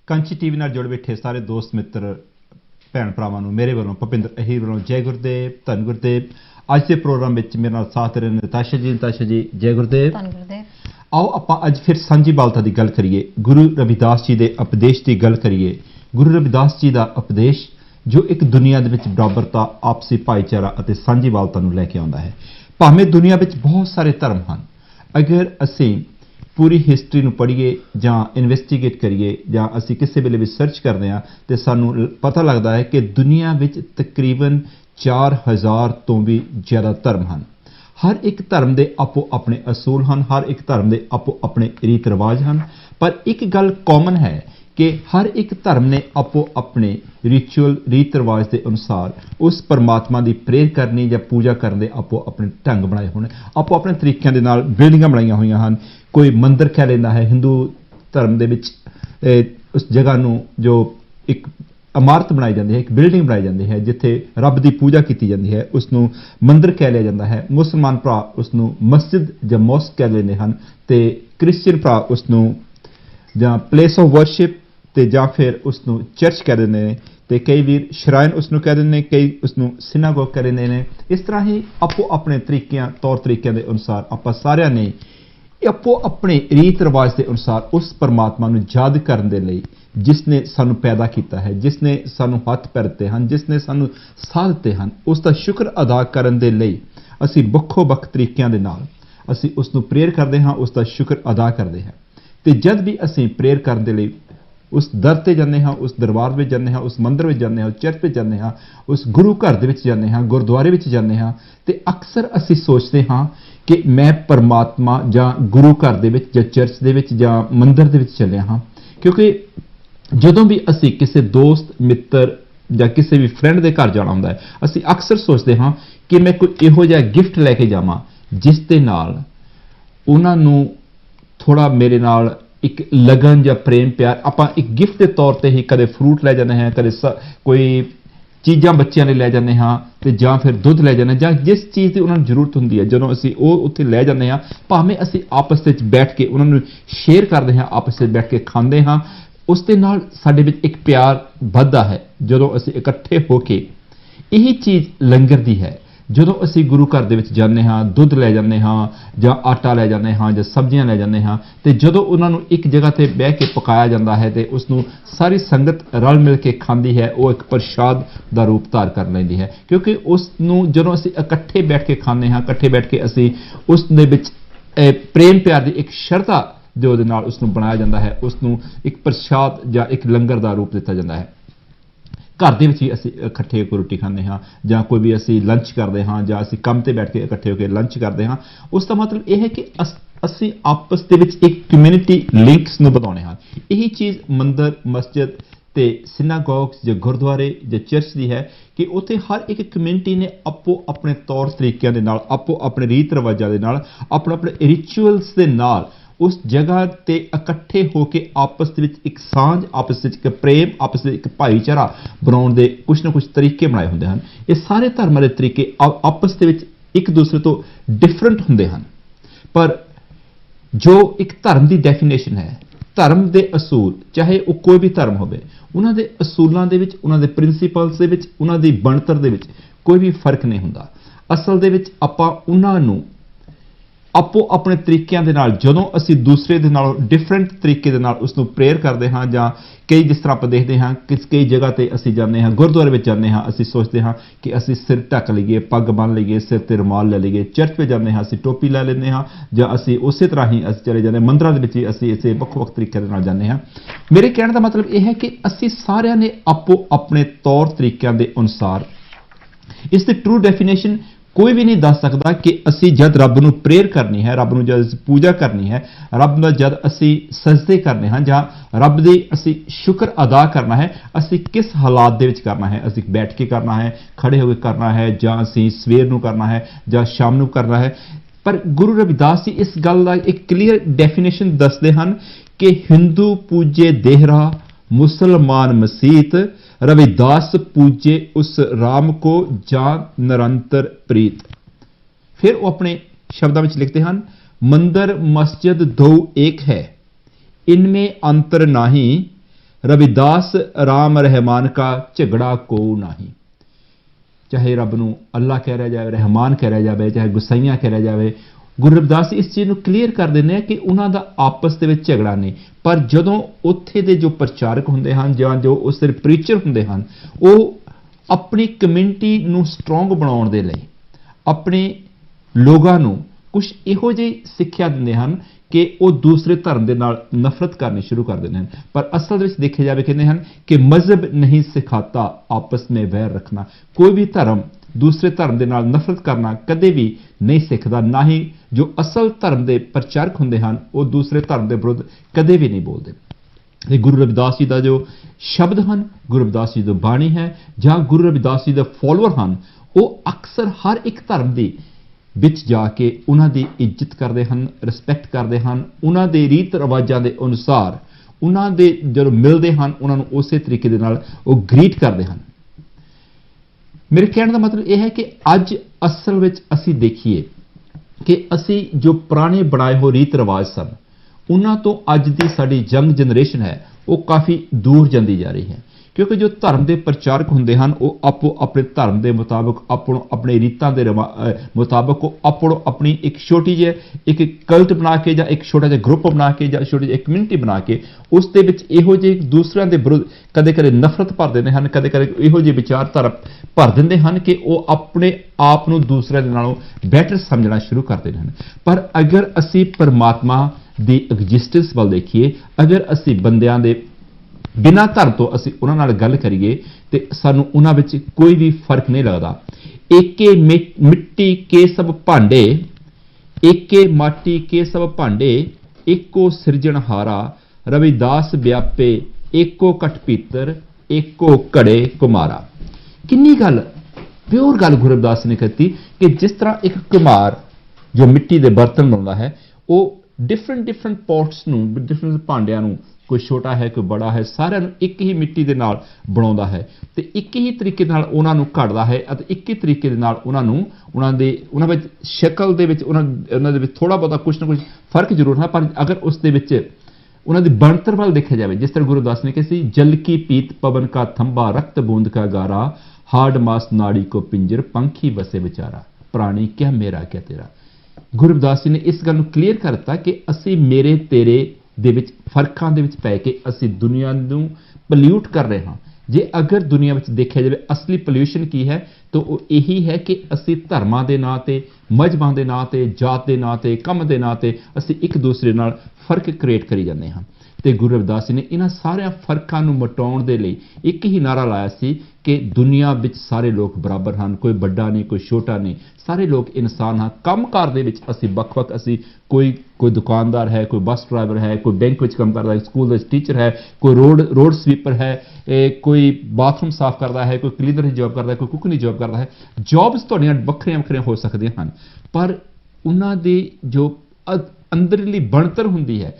Kanchi TV नाल जुड़ बैठे सारे दोस्त मित्र भैन भरावां नूं मेरे वालों भुपिंदर अहीर वालों जय गुरुदेव धन गुरुदेव। अज के प्रोग्राम में मेरे नाल साथ रहे नताशा जी जय गुरुदेव धन गुरुदेव। आओ आपां अज फिर सांझी वालता की गल करिए, गुरु रविदास जी के उपदेश की गल करिए। गुरु रविदास जी का उपदेश जो एक दुनिया दे विच बराबरता आपसी भाईचारा अते सांझी वालता नूं लैके आउंदा है। भावें दुनिया में बहुत सारे धर्म हैं, अगर असीं पूरी हिस्टरी नूं पढ़ीए जां इन्वेस्टिगेट करिए जां असीं किसी वेले भी सर्च करते हैं तो सानूं पता लगता है कि दुनिया में तकरीबन 4000 तो भी ज़्यादा धर्म हैं। हर एक धर्म के आपो अपने असूल हैं, हर एक धर्म के आपो अपने रीत रिवाज हैं, पर एक गल कॉमन है कि हर एक धर्म ने आपो अपने रिचुअल रीत रिवाज के अनुसार उस परमात्मा की प्रेयर करनी या पूजा करने आपो अपने ढंग बनाए होने, आपो अपने तरीकों के नाल बिल्डिंगां बनाईयां होईयां हैं। कोई मंदिर कह लेंदा है, हिंदू धर्म दे विच उस जगह नूं जो एक इमारत बनाई जाती है, एक बिल्डिंग बनाई जाती है जिथे रब की पूजा की जाती है, उसनूं मंदिर कह लिया जाता है। मुसलमान भरा उसनूं मस्जिद या मॉस्क कह लेंदे हन ते क्रिश्चियन भरा उसनूं जां प्लेस ऑफ वर्शिप ते जां फिर उसनूं चर्च कह देंदे ने ते कई वीर श्राइन उसनूं कह देंदे ने, कई उसनूं सिनागोग कह देंदे ने। इस तरह ही आपो अपने तरीकों तौर तरीकों के अनुसार आपां सारिआं ने आपो अपने रीत रिवाज के अनुसार उस परमात्मा नूं याद करन दे लई जिसने सानू पैदा किया है, जिसने सानू हथ पैर दिते हैं, जिसने सानू साह दिते हैं, उसका शुक्र अदा करन दे लई असीं बखो बख तरीकों के नाल असीं उसनूं प्रेयर करते हैं, उसका शुक्र अदा करते हैं। तो जब भी असीं प्रेयर करन दे लई उस दर ते जाने हाँ, उस दरबार में जाने हाँ, उस मंदिर में जाने हाँ, चर्च में जाने हाँ, उस गुरु घर दे विच जाने हाँ, गुरुद्वारे में जाने हाँ, तो अक्सर असीं सोचते हाँ कि मैं परमात्मा जां गुरु घर दे विच जां चर्च दे विच जां मंदिर दे विच चलिया हाँ। क्योंकि जदों भी असीं किसी दोस्त मित्र जां किसी भी फ्रेंड के घर जाना हुंदा है, असीं अक्सर सोचते हाँ कि मैं कोई इहो जिहा गिफ्ट लैके जावां जिस दे नाल उन्हां नूं थोड़ा मेरे नाल एक लगन या प्रेम प्यार आपां एक गिफ्ट के तौर पर ही कदे फ्रूट लै जाने हैं, कदे कोई चीज़ां बच्चों ने लै जाने हाँ, तो जां फिर दुध लै जाने जां जिस चीज़ की उन्होंने जरूरत होंदी है जदों असीं ओह उत्थे लै जाने हाँ, भावें असीं आपस में बैठ के उन्होंने शेयर करते हैं, आपस में बैठ के खांदे हाँ, उस दे नाल साडे विच एक प्यार वधदा है। जदों असीं इकट्ठे होके यही चीज़ लंगर दी है, जदों असीं गुरु घर दे विच जाने हाँ, दुध लै जाने हाँ जां आटा लै जाने हाँ जां सब्जियां लै जाने हाँ, तो जदों उन्हां नूं एक जगह ते बह के पकाया जाता है तो उसनूं सारी संगत रल मिल के खांदी है, वो एक प्रसाद का रूप धार कर लैंदी है। क्योंकि उसनूं जदों असीं इकट्ठे बैठ के खांदे हाँ, इकट्ठे बैठ के असीं उस दे विच प्रेम प्यार की एक शरधा जो उहदे नाल उसनूं बनाया जाता है, उसनूं एक प्रसाद जां एक लंगर का रूप दिता जाता है। घर दे विच ही असीं इकट्ठे होकर रोटी खांदे हाँ, जां कोई भी असीं लंच करते हाँ, जां असीं काम ते बैठ के इकट्ठे होकर लंच करते हाँ। उसका मतलब यह है कि असीं आपस दे विच एक कम्यूनिटी लिंक्स नूं वधाउने हाँ। यही चीज़ मंदिर मस्जिद ते सिनागोग्स या गुरुद्वारे या चर्च की है कि उत्थे हर एक कम्यूनिटी ने आपो अपने तौर तरीकों के नाल, आपो अपने रीत रिवाजां दे नाल, अपने अपने रिचुअल्स के नाल उस जगह ते इकट्ठे होके आपस विच एक सांझ, आपस विच एक प्रेम, आपस विच एक भाईचारा बनाउण दे कुछ ना कुछ तरीके बनाए हुंदे हन। ये सारे धर्मां दे तरीके आपस दे विच एक दूसरे तो डिफरेंट हुंदे हन, पर जो एक धर्म की डेफिनेशन है, धर्म के असूल चाहे वो कोई भी धर्म होवे, उन्हां दे असूलां दे विच, उन्हां दे प्रिंसीपल्स दे विच, उन्हां दी बनतर दे विच कोई भी फर्क नहीं हुंदा। असल दे विच आपां उन्हां नूं आपो अपने तरीकों के नाल जदों असीं दूसरे दे नाल डिफरेंट तरीके दे नाल उसनूं प्रेयर करते हाँ, जां कई जिस तरह आप देखते हाँ कई जगह ते असीं जाने हाँ, गुरुद्वारे में जाने हाँ, असीं सोचते हाँ कि असीं सिर ढक लीए, पग बन लीए, सिर ते रुमाल लै लीए, चर्च में जाने हाँ असीं टोपी लै लैंदे हाँ, जां असीं उस तरह ही असीं चले जाने मंदिरां दे विच ही असीं इसे वक् वक् तरीके दे नाल जाने हाँ। मेरे कहने का मतलब यह है कि असीं सारिआं ने आपो अपने तौर तरीकों के अनुसार इसकी ट्रू डेफिनेशन कोई भी नहीं दस सकता कि असी जब रब नूं प्रेयर करनी है, रब नूं जब पूजा करनी है, रब नूं जब असी सजदे करने हैं जां रब दे असी शुक्र अदा करना है, असी किस हालात दे विच करना है, असी बैठ के करना है, खड़े होकर करना है, जां असी सवेर नूं करना है जां शाम नूं करना है। पर गुरु रविदास जी इस गल का एक क्लीयर डेफिनेशन दसदे हन कि हिंदू पूजे देहरा, मुसलमान मसीत, रविदास पूजे उस राम को जान निरंतर प्रीत। फिर वो अपने शब्दों में लिखते हैं, मंदिर मस्जिद दो एक है, इनमें अंतर नहीं, रविदास राम रहमान का झगड़ा को नहीं। चाहे रब नूं अल्लाह कह रहा जाए, रहमान कह रहा जाए, चाहे गुसाइयां कह रहा जाए, गुरु रविदास इस चीज़ ਨੂੰ ਕਲੀਅਰ ਕਰ ਦਿੰਦੇ ਆ ਕਿ ਉਹਨਾਂ ਦਾ ਆਪਸ ਦੇ ਵਿੱਚ ਝਗੜਾ ਨਹੀਂ। ਪਰ ਜਦੋਂ ਉੱਥੇ ਦੇ ਜੋ ਪ੍ਰਚਾਰਕ ਹੁੰਦੇ ਹਨ ਜਾਂ ਜੋ ਉਸ ਦੇ ਪ੍ਰੀਚਰ ਹੁੰਦੇ ਹਨ, ਉਹ ਆਪਣੀ ਕਮਿਊਨਿਟੀ ਨੂੰ ਸਟਰੋਂਗ ਬਣਾਉਣ ਦੇ ਲਈ ਆਪਣੇ ਲੋਕਾਂ ਨੂੰ ਕੁਝ ਇਹੋ ਜਿਹੀ ਸਿੱਖਿਆ ਦਿੰਦੇ ਹਨ ਕਿ ਉਹ ਦੂਸਰੇ ਧਰਮ ਦੇ ਨਾਲ ਨਫ਼ਰਤ ਕਰਨੀ ਸ਼ੁਰੂ ਕਰ ਦਿੰਦੇ ਹਨ। ਪਰ ਅਸਲ ਦੇ ਵਿੱਚ ਦੇਖਿਆ ਜਾਵੇ ਕਹਿੰਦੇ ਹਨ ਕਿ ਮਜ਼ਹਬ ਨਹੀਂ ਸਿਖਾਤਾ ਆਪਸ में वैर रखना। ਕੋਈ ਵੀ ਧਰਮ ਦੂਸਰੇ ਧਰਮ ਦੇ ਨਾਲ ਨਫ਼ਰਤ ਕਰਨਾ ਕਦੇ ਵੀ ਨਹੀਂ ਸਿੱਖਦਾ। ਨਾ ਹੀ ਜੋ ਅਸਲ ਧਰਮ ਦੇ ਪ੍ਰਚਾਰਕ ਹੁੰਦੇ ਹਨ ਉਹ ਦੂਸਰੇ ਧਰਮ ਦੇ ਵਿਰੁੱਧ ਕਦੇ ਵੀ ਨਹੀਂ ਬੋਲਦੇ। ਤੇ ਗੁਰੂ ਰਵਿਦਾਸ ਜੀ ਦਾ ਜੋ ਸ਼ਬਦ ਹਨ, ਗੁਰੂ ਰਵਿਦਾਸ ਜੀ ਦੀ ਬਾਣੀ ਹੈ ਜਾਂ ਗੁਰੂ ਰਵਿਦਾਸ ਜੀ ਦੇ ਫਾਲੋਅਰ ਹਨ, ਉਹ ਅਕਸਰ ਹਰ ਇੱਕ ਧਰਮ ਦੀ ਵਿੱਚ ਜਾ ਕੇ ਉਹਨਾਂ ਦੀ ਇੱਜ਼ਤ ਕਰਦੇ ਹਨ, ਰਿਸਪੈਕਟ ਕਰਦੇ ਹਨ, ਉਹਨਾਂ ਦੇ ਰੀਤ ਰਿਵਾਜਾਂ ਦੇ ਅਨੁਸਾਰ ਉਹਨਾਂ ਦੇ ਜਦੋਂ ਮਿਲਦੇ ਹਨ ਉਹਨਾਂ ਨੂੰ ਉਸੇ ਤਰੀਕੇ ਦੇ ਨਾਲ ਉਹ ਗ੍ਰੀਟ ਕਰਦੇ ਹਨ। ਮੇਰੇ ਕਹਿਣ ਦਾ ਮਤਲਬ ਇਹ ਹੈ ਕਿ ਅੱਜ ਅਸਲ ਵਿੱਚ ਅਸੀਂ ਦੇਖੀਏ ਕਿ ਅਸੀਂ ਜੋ ਪੁਰਾਣੇ ਬਣਾਏ ਹੋਏ ਰੀਤ ਰਿਵਾਜ ਸਨ ਉਹਨਾਂ ਤੋਂ ਅੱਜ ਦੀ ਸਾਡੀ ਯੰਗ ਜਨਰੇਸ਼ਨ ਹੈ ਉਹ ਕਾਫੀ ਦੂਰ ਜਾਂਦੀ ਜਾ ਰਹੀ ਹੈ। ਕਿਉਂਕਿ ਜੋ ਧਰਮ ਦੇ ਪ੍ਰਚਾਰਕ ਹੁੰਦੇ ਹਨ ਉਹ ਆਪੋ ਆਪਣੇ ਧਰਮ ਦੇ ਮੁਤਾਬਕ ਆਪਣੇ ਰੀਤਾਂ ਦੇ ਮੁਤਾਬਕ ਉਹ ਆਪਣੀ ਇੱਕ ਛੋਟੀ ਜਿਹੀ ਇੱਕ ਕਲਟ ਬਣਾ ਕੇ ਜਾਂ ਇੱਕ ਛੋਟਾ ਜਿਹਾ ਗਰੁੱਪ ਬਣਾ ਕੇ ਜਾਂ ਛੋਟੀ ਜਿਹੀ ਕਮਿਊਨਿਟੀ ਬਣਾ ਕੇ ਉਸ ਦੇ ਵਿੱਚ ਇਹੋ ਜਿਹੇ ਦੂਸਰਿਆਂ ਦੇ ਵਿਰੁੱਧ ਕਦੇ ਕਦੇ ਨਫ਼ਰਤ ਭਰ ਦਿੰਦੇ ਹਨ, ਕਦੇ ਕਦੇ ਇਹੋ ਜਿਹੀ ਵਿਚਾਰਧਾਰਾ ਭਰ ਦਿੰਦੇ ਹਨ ਕਿ ਉਹ ਆਪਣੇ ਆਪ ਨੂੰ ਦੂਸਰਿਆਂ ਦੇ ਨਾਲੋਂ ਬੈਟਰ ਸਮਝਣਾ ਸ਼ੁਰੂ ਕਰ ਦਿੰਦੇ ਹਨ। ਪਰ ਅਗਰ ਅਸੀਂ ਪਰਮਾਤਮਾ ਦੀ ਐਗਜ਼ਿਸਟੈਂਸ ਵੱਲ ਦੇਖੀਏ, ਅਗਰ ਅਸੀਂ ਬੰਦਿਆਂ ਦੇ ਬਿਨਾਂ ਧਰਮ ਤੋਂ ਅਸੀਂ ਉਹਨਾਂ ਨਾਲ ਗੱਲ ਕਰੀਏ ਤੇ ਸਾਨੂੰ ਉਹਨਾਂ ਵਿੱਚ ਕੋਈ ਵੀ ਫਰਕ ਨਹੀਂ ਲੱਗਦਾ। ਏਕੇ ਮਿੱਟੀ ਕੇ ਸਭ ਭਾਂਡੇ, ਏਕੇ ਮਾਟੀ ਕੇ ਸਭ ਭਾਂਡੇ, ਏਕੋ ਸਿਰਜਣਹਾਰਾ, ਰਵਿਦਾਸ ਵਿਆਪੇ ਏਕੋ ਘਟ ਭੀਤਰ, ਏਕੋ ਘੜੇ ਕੁਮਾਰਾ। ਕਿੰਨੀ ਗੱਲ ਪਿਓਰ ਗੱਲ ਗੁਰੂ ਰਵਿਦਾਸ ਨੇ ਕੀਤੀ ਕਿ ਜਿਸ ਤਰ੍ਹਾਂ ਇੱਕ ਕੁਮਾਰ ਜੋ ਮਿੱਟੀ ਦੇ ਬਰਤਨ ਬਣਾਉਂਦਾ ਹੈ ਉਹ ਡਿਫਰੈਂਟ ਪੋਟਸ ਨੂੰ, ਡਿਫਰੈਂਟ ਭਾਂਡਿਆਂ ਨੂੰ, ਕੋਈ ਛੋਟਾ ਹੈ ਕੋਈ ਬੜਾ ਹੈ, ਸਾਰਿਆਂ ਨੂੰ ਇੱਕ ਹੀ ਮਿੱਟੀ ਦੇ ਨਾਲ ਬਣਾਉਂਦਾ ਹੈ ਤੇ ਇੱਕ ਹੀ ਤਰੀਕੇ ਨਾਲ ਉਹਨਾਂ ਨੂੰ ਘੜਦਾ ਹੈ ਅਤੇ ਇੱਕ ਹੀ ਤਰੀਕੇ ਦੇ ਨਾਲ ਉਹਨਾਂ ਵਿੱਚ ਸ਼ਕਲ ਦੇ ਵਿੱਚ ਉਹਨਾਂ ਦੇ ਵਿੱਚ ਥੋੜਾ ਬਹੁਤਾ ਕੁਝ ਨਾ ਕੁਝ ਫਰਕ ਜ਼ਰੂਰ ਹੈ। ਪਰ ਅਗਰ ਉਸ ਦੇ ਵਿੱਚ ਉਹਨਾਂ ਦੀ ਬਣਤਰ ਵੱਲ ਦੇਖਿਆ ਜਾਵੇ, ਜਿਸ ਤਰ੍ਹਾਂ ਗੁਰੂ ਰਵਿਦਾਸ ਨੇ ਕਿਹਾ ਸੀ, ਜਲ ਕੀ ਪੀਤ ਪਵਨ ਕਾ ਥੰਬਾ, ਰਕਤ ਬੂੰਦ ਕਾ ਗਾਰਾ, ਹਾਡ ਮਾਸ ਨਾੜੀ ਕੋ ਪਿੰਜਰ, ਪੰਖੀ ਬਸੇ ਵਿਚਾਰਾ, ਪ੍ਰਾਣੀ ਕਿਆ ਮੇਰਾ ਕਿਆ ਤੇਰਾ। ਗੁਰੂ ਰਵਿਦਾਸ ਜੀ ਨੇ ਇਸ ਗੱਲ ਨੂੰ ਕਲੀਅਰ ਕਰ ਦਿੱਤਾ ਕਿ ਅਸੀਂ ਮੇਰੇ ਤੇਰੇ ਦੇ ਵਿੱਚ ਫਰਕਾਂ ਦੇ ਵਿੱਚ ਪੈ ਕੇ ਅਸੀਂ ਦੁਨੀਆ ਨੂੰ ਪੋਲਿਊਟ ਕਰ ਰਹੇ ਹਾਂ। ਜੇ ਅਗਰ ਦੁਨੀਆ ਵਿੱਚ ਦੇਖਿਆ ਜਾਵੇ ਅਸਲੀ ਪੋਲਿਊਸ਼ਨ ਕੀ ਹੈ ਤਾਂ ਉਹ ਇਹੀ ਹੈ ਕਿ ਅਸੀਂ ਧਰਮਾਂ ਦੇ ਨਾਂ ਤੇ, ਮਜ਼ਹਬਾਂ ਦੇ ਨਾਂ ਤੇ, ਜਾਤ ਦੇ ਨਾਂ ਤੇ, ਕੰਮ ਦੇ ਨਾਂ ਤੇ ਅਸੀਂ ਇੱਕ ਦੂਸਰੇ ਨਾਲ ਫਰਕ ਕ੍ਰੀਏਟ ਕਰੀ ਜਾਂਦੇ ਹਾਂ। ਤੇ ਗੁਰੂ ਰਵਿਦਾਸ ਜੀ ਨੇ ਇਹਨਾਂ ਸਾਰਿਆਂ ਫਰਕਾਂ ਨੂੰ ਮਿਟਾਉਣ ਦੇ ਲਈ ਇੱਕ ਹੀ ਨਾਰਾ ਲਾਇਆ ਸੀ ਕਿ ਦੁਨੀਆ ਵਿੱਚ ਸਾਰੇ ਲੋਕ ਬਰਾਬਰ ਹਨ, ਕੋਈ ਵੱਡਾ ਨਹੀਂ ਕੋਈ ਛੋਟਾ ਨਹੀਂ, ਸਾਰੇ ਲੋਕ ਇਨਸਾਨ ਹਨ। ਕੰਮਕਾਰ ਦੇ ਵਿੱਚ ਅਸੀਂ ਵੱਖ-ਵੱਖ, ਅਸੀਂ ਕੋਈ ਦੁਕਾਨਦਾਰ ਹੈ, ਕੋਈ ਬੱਸ ਡਰਾਈਵਰ ਹੈ, ਕੋਈ ਬੈਂਕ ਵਿੱਚ ਕੰਮ ਕਰਦਾ ਹੈ, ਸਕੂਲ ਵਿੱਚ ਟੀਚਰ ਹੈ, ਕੋਈ ਰੋਡ ਸਵੀਪਰ ਹੈ, ਕੋਈ ਬਾਥਰੂਮ ਸਾਫ਼ ਕਰਦਾ ਹੈ, ਕੋਈ ਕਲੀਨਰ ਦੀ ਜੌਬ ਕਰਦਾ ਹੈ, ਕੋਈ ਕੁੱਕ ਦੀ ਜੌਬ ਕਰਦਾ ਹੈ। ਜੌਬਸ ਤੁਹਾਡੀਆਂ ਵੱਖਰੀਆਂ ਹੋ ਸਕਦੀਆਂ ਹਨ ਪਰ ਉਹਨਾਂ ਦੀ ਜੋ ਅੰਦਰਲੀ ਬਣਤਰ ਹੁੰਦੀ ਹੈ,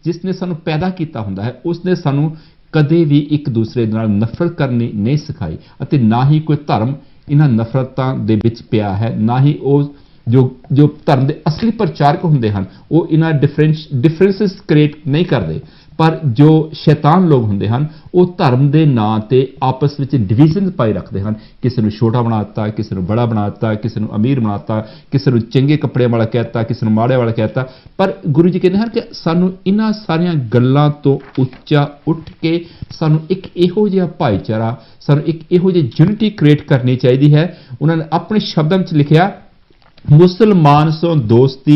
ਜਿਸ ਨੇ ਸਾਨੂੰ ਪੈਦਾ ਕੀਤਾ ਹੁੰਦਾ ਹੈ, ਉਸ ਨੇ ਸਾਨੂੰ ਕਦੇ ਵੀ ਇੱਕ ਦੂਸਰੇ ਨਾਲ ਨਫ਼ਰਤ ਕਰਨੀ ਨਹੀਂ ਸਿਖਾਈ ਅਤੇ ਨਾ ਹੀ ਕੋਈ ਧਰਮ ਇਹਨਾਂ ਨਫ਼ਰਤਾਂ ਦੇ ਵਿੱਚ ਪਿਆ ਹੈ। ਨਾ ਹੀ ਉਹ ਜੋ ਧਰਮ ਦੇ ਅਸਲੀ ਪ੍ਰਚਾਰਕ ਹੁੰਦੇ ਹਨ ਉਹ ਇਹਨਾਂ ਡਿਫਰੈਂਸਿਸ ਕ੍ਰੀਏਟ ਨਹੀਂ ਕਰਦੇ। ਪਰ ਜੋ ਸ਼ੈਤਾਨ ਲੋਕ ਹੁੰਦੇ ਹਨ ਉਹ ਧਰਮ ਦੇ ਨਾਂ ਤੇ ਆਪਸ ਵਿੱਚ ਡਿਵੀਜ਼ਨ ਪਾਈ ਰੱਖਦੇ ਹਨ। ਕਿਸੇ ਨੂੰ ਛੋਟਾ ਬਣਾ ਦਿੱਤਾ, ਕਿਸੇ ਨੂੰ ਬੜਾ ਬਣਾ ਦਿੱਤਾ, ਕਿਸੇ ਨੂੰ ਅਮੀਰ ਬਣਾ ਦਿੱਤਾ, ਕਿਸੇ ਨੂੰ ਚੰਗੇ ਕੱਪੜਿਆਂ ਵਾਲਾ ਕਹਿ ਦਿੱਤਾ, ਕਿਸੇ ਨੂੰ ਮਾੜੇ ਵਾਲਾ ਕਹਿ ਦਿੱਤਾ। ਪਰ ਗੁਰੂ ਜੀ ਕਹਿੰਦੇ ਹਨ ਕਿ ਸਾਨੂੰ ਇਹਨਾਂ ਸਾਰੀਆਂ ਗੱਲਾਂ ਤੋਂ ਉੱਚਾ ਉੱਠ ਕੇ ਸਾਨੂੰ ਇੱਕ ਇਹੋ ਜਿਹਾ ਭਾਈਚਾਰਾ, ਸਾਨੂੰ ਇੱਕ ਇਹੋ ਜਿਹੀ ਯੂਨਿਟੀ ਕ੍ਰੀਏਟ ਕਰਨੀ ਚਾਹੀਦੀ ਹੈ। ਉਹਨਾਂ ਨੇ ਆਪਣੇ ਸ਼ਬਦਾਂ ਵਿੱਚ ਲਿਖਿਆ, मुसलमान सो दोस्ती,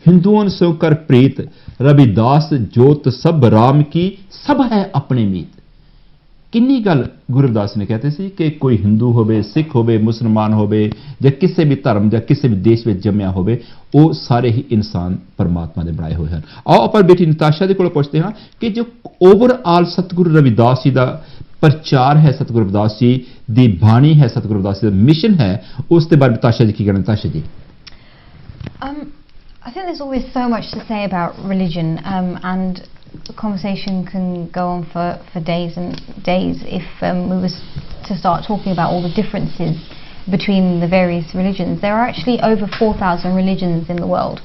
हिंदुओं सो कर प्रीत, रविदास जोत सब राम की, सब है अपने मीत। किन्नी गल गुरु रविदास ने कहते सी कि कोई हिंदू होवे, सिख होवे, मुसलमान होवे या किसी भी धर्म या किसी भी देश में जम्मिया होवे, वो सारे ही इंसान परमात्मा ने बनाए हुए हैं। आओ अपन बेटी नताशा जी को पूछते हैं कि जो ओवरऑल सतगुरु रविदास जी का प्रचार है, सतगुरु रविदास जी दी बाणी है, सतगुरु रविदास जी का मिशन है, उसके बारे में नताशा जी की कहना। नताशा जी, I think there's always so much to say about religion, and the conversation can go on for days and days if we were to start talking about all the differences between the various religions. There are actually over 4,000 religions in the world.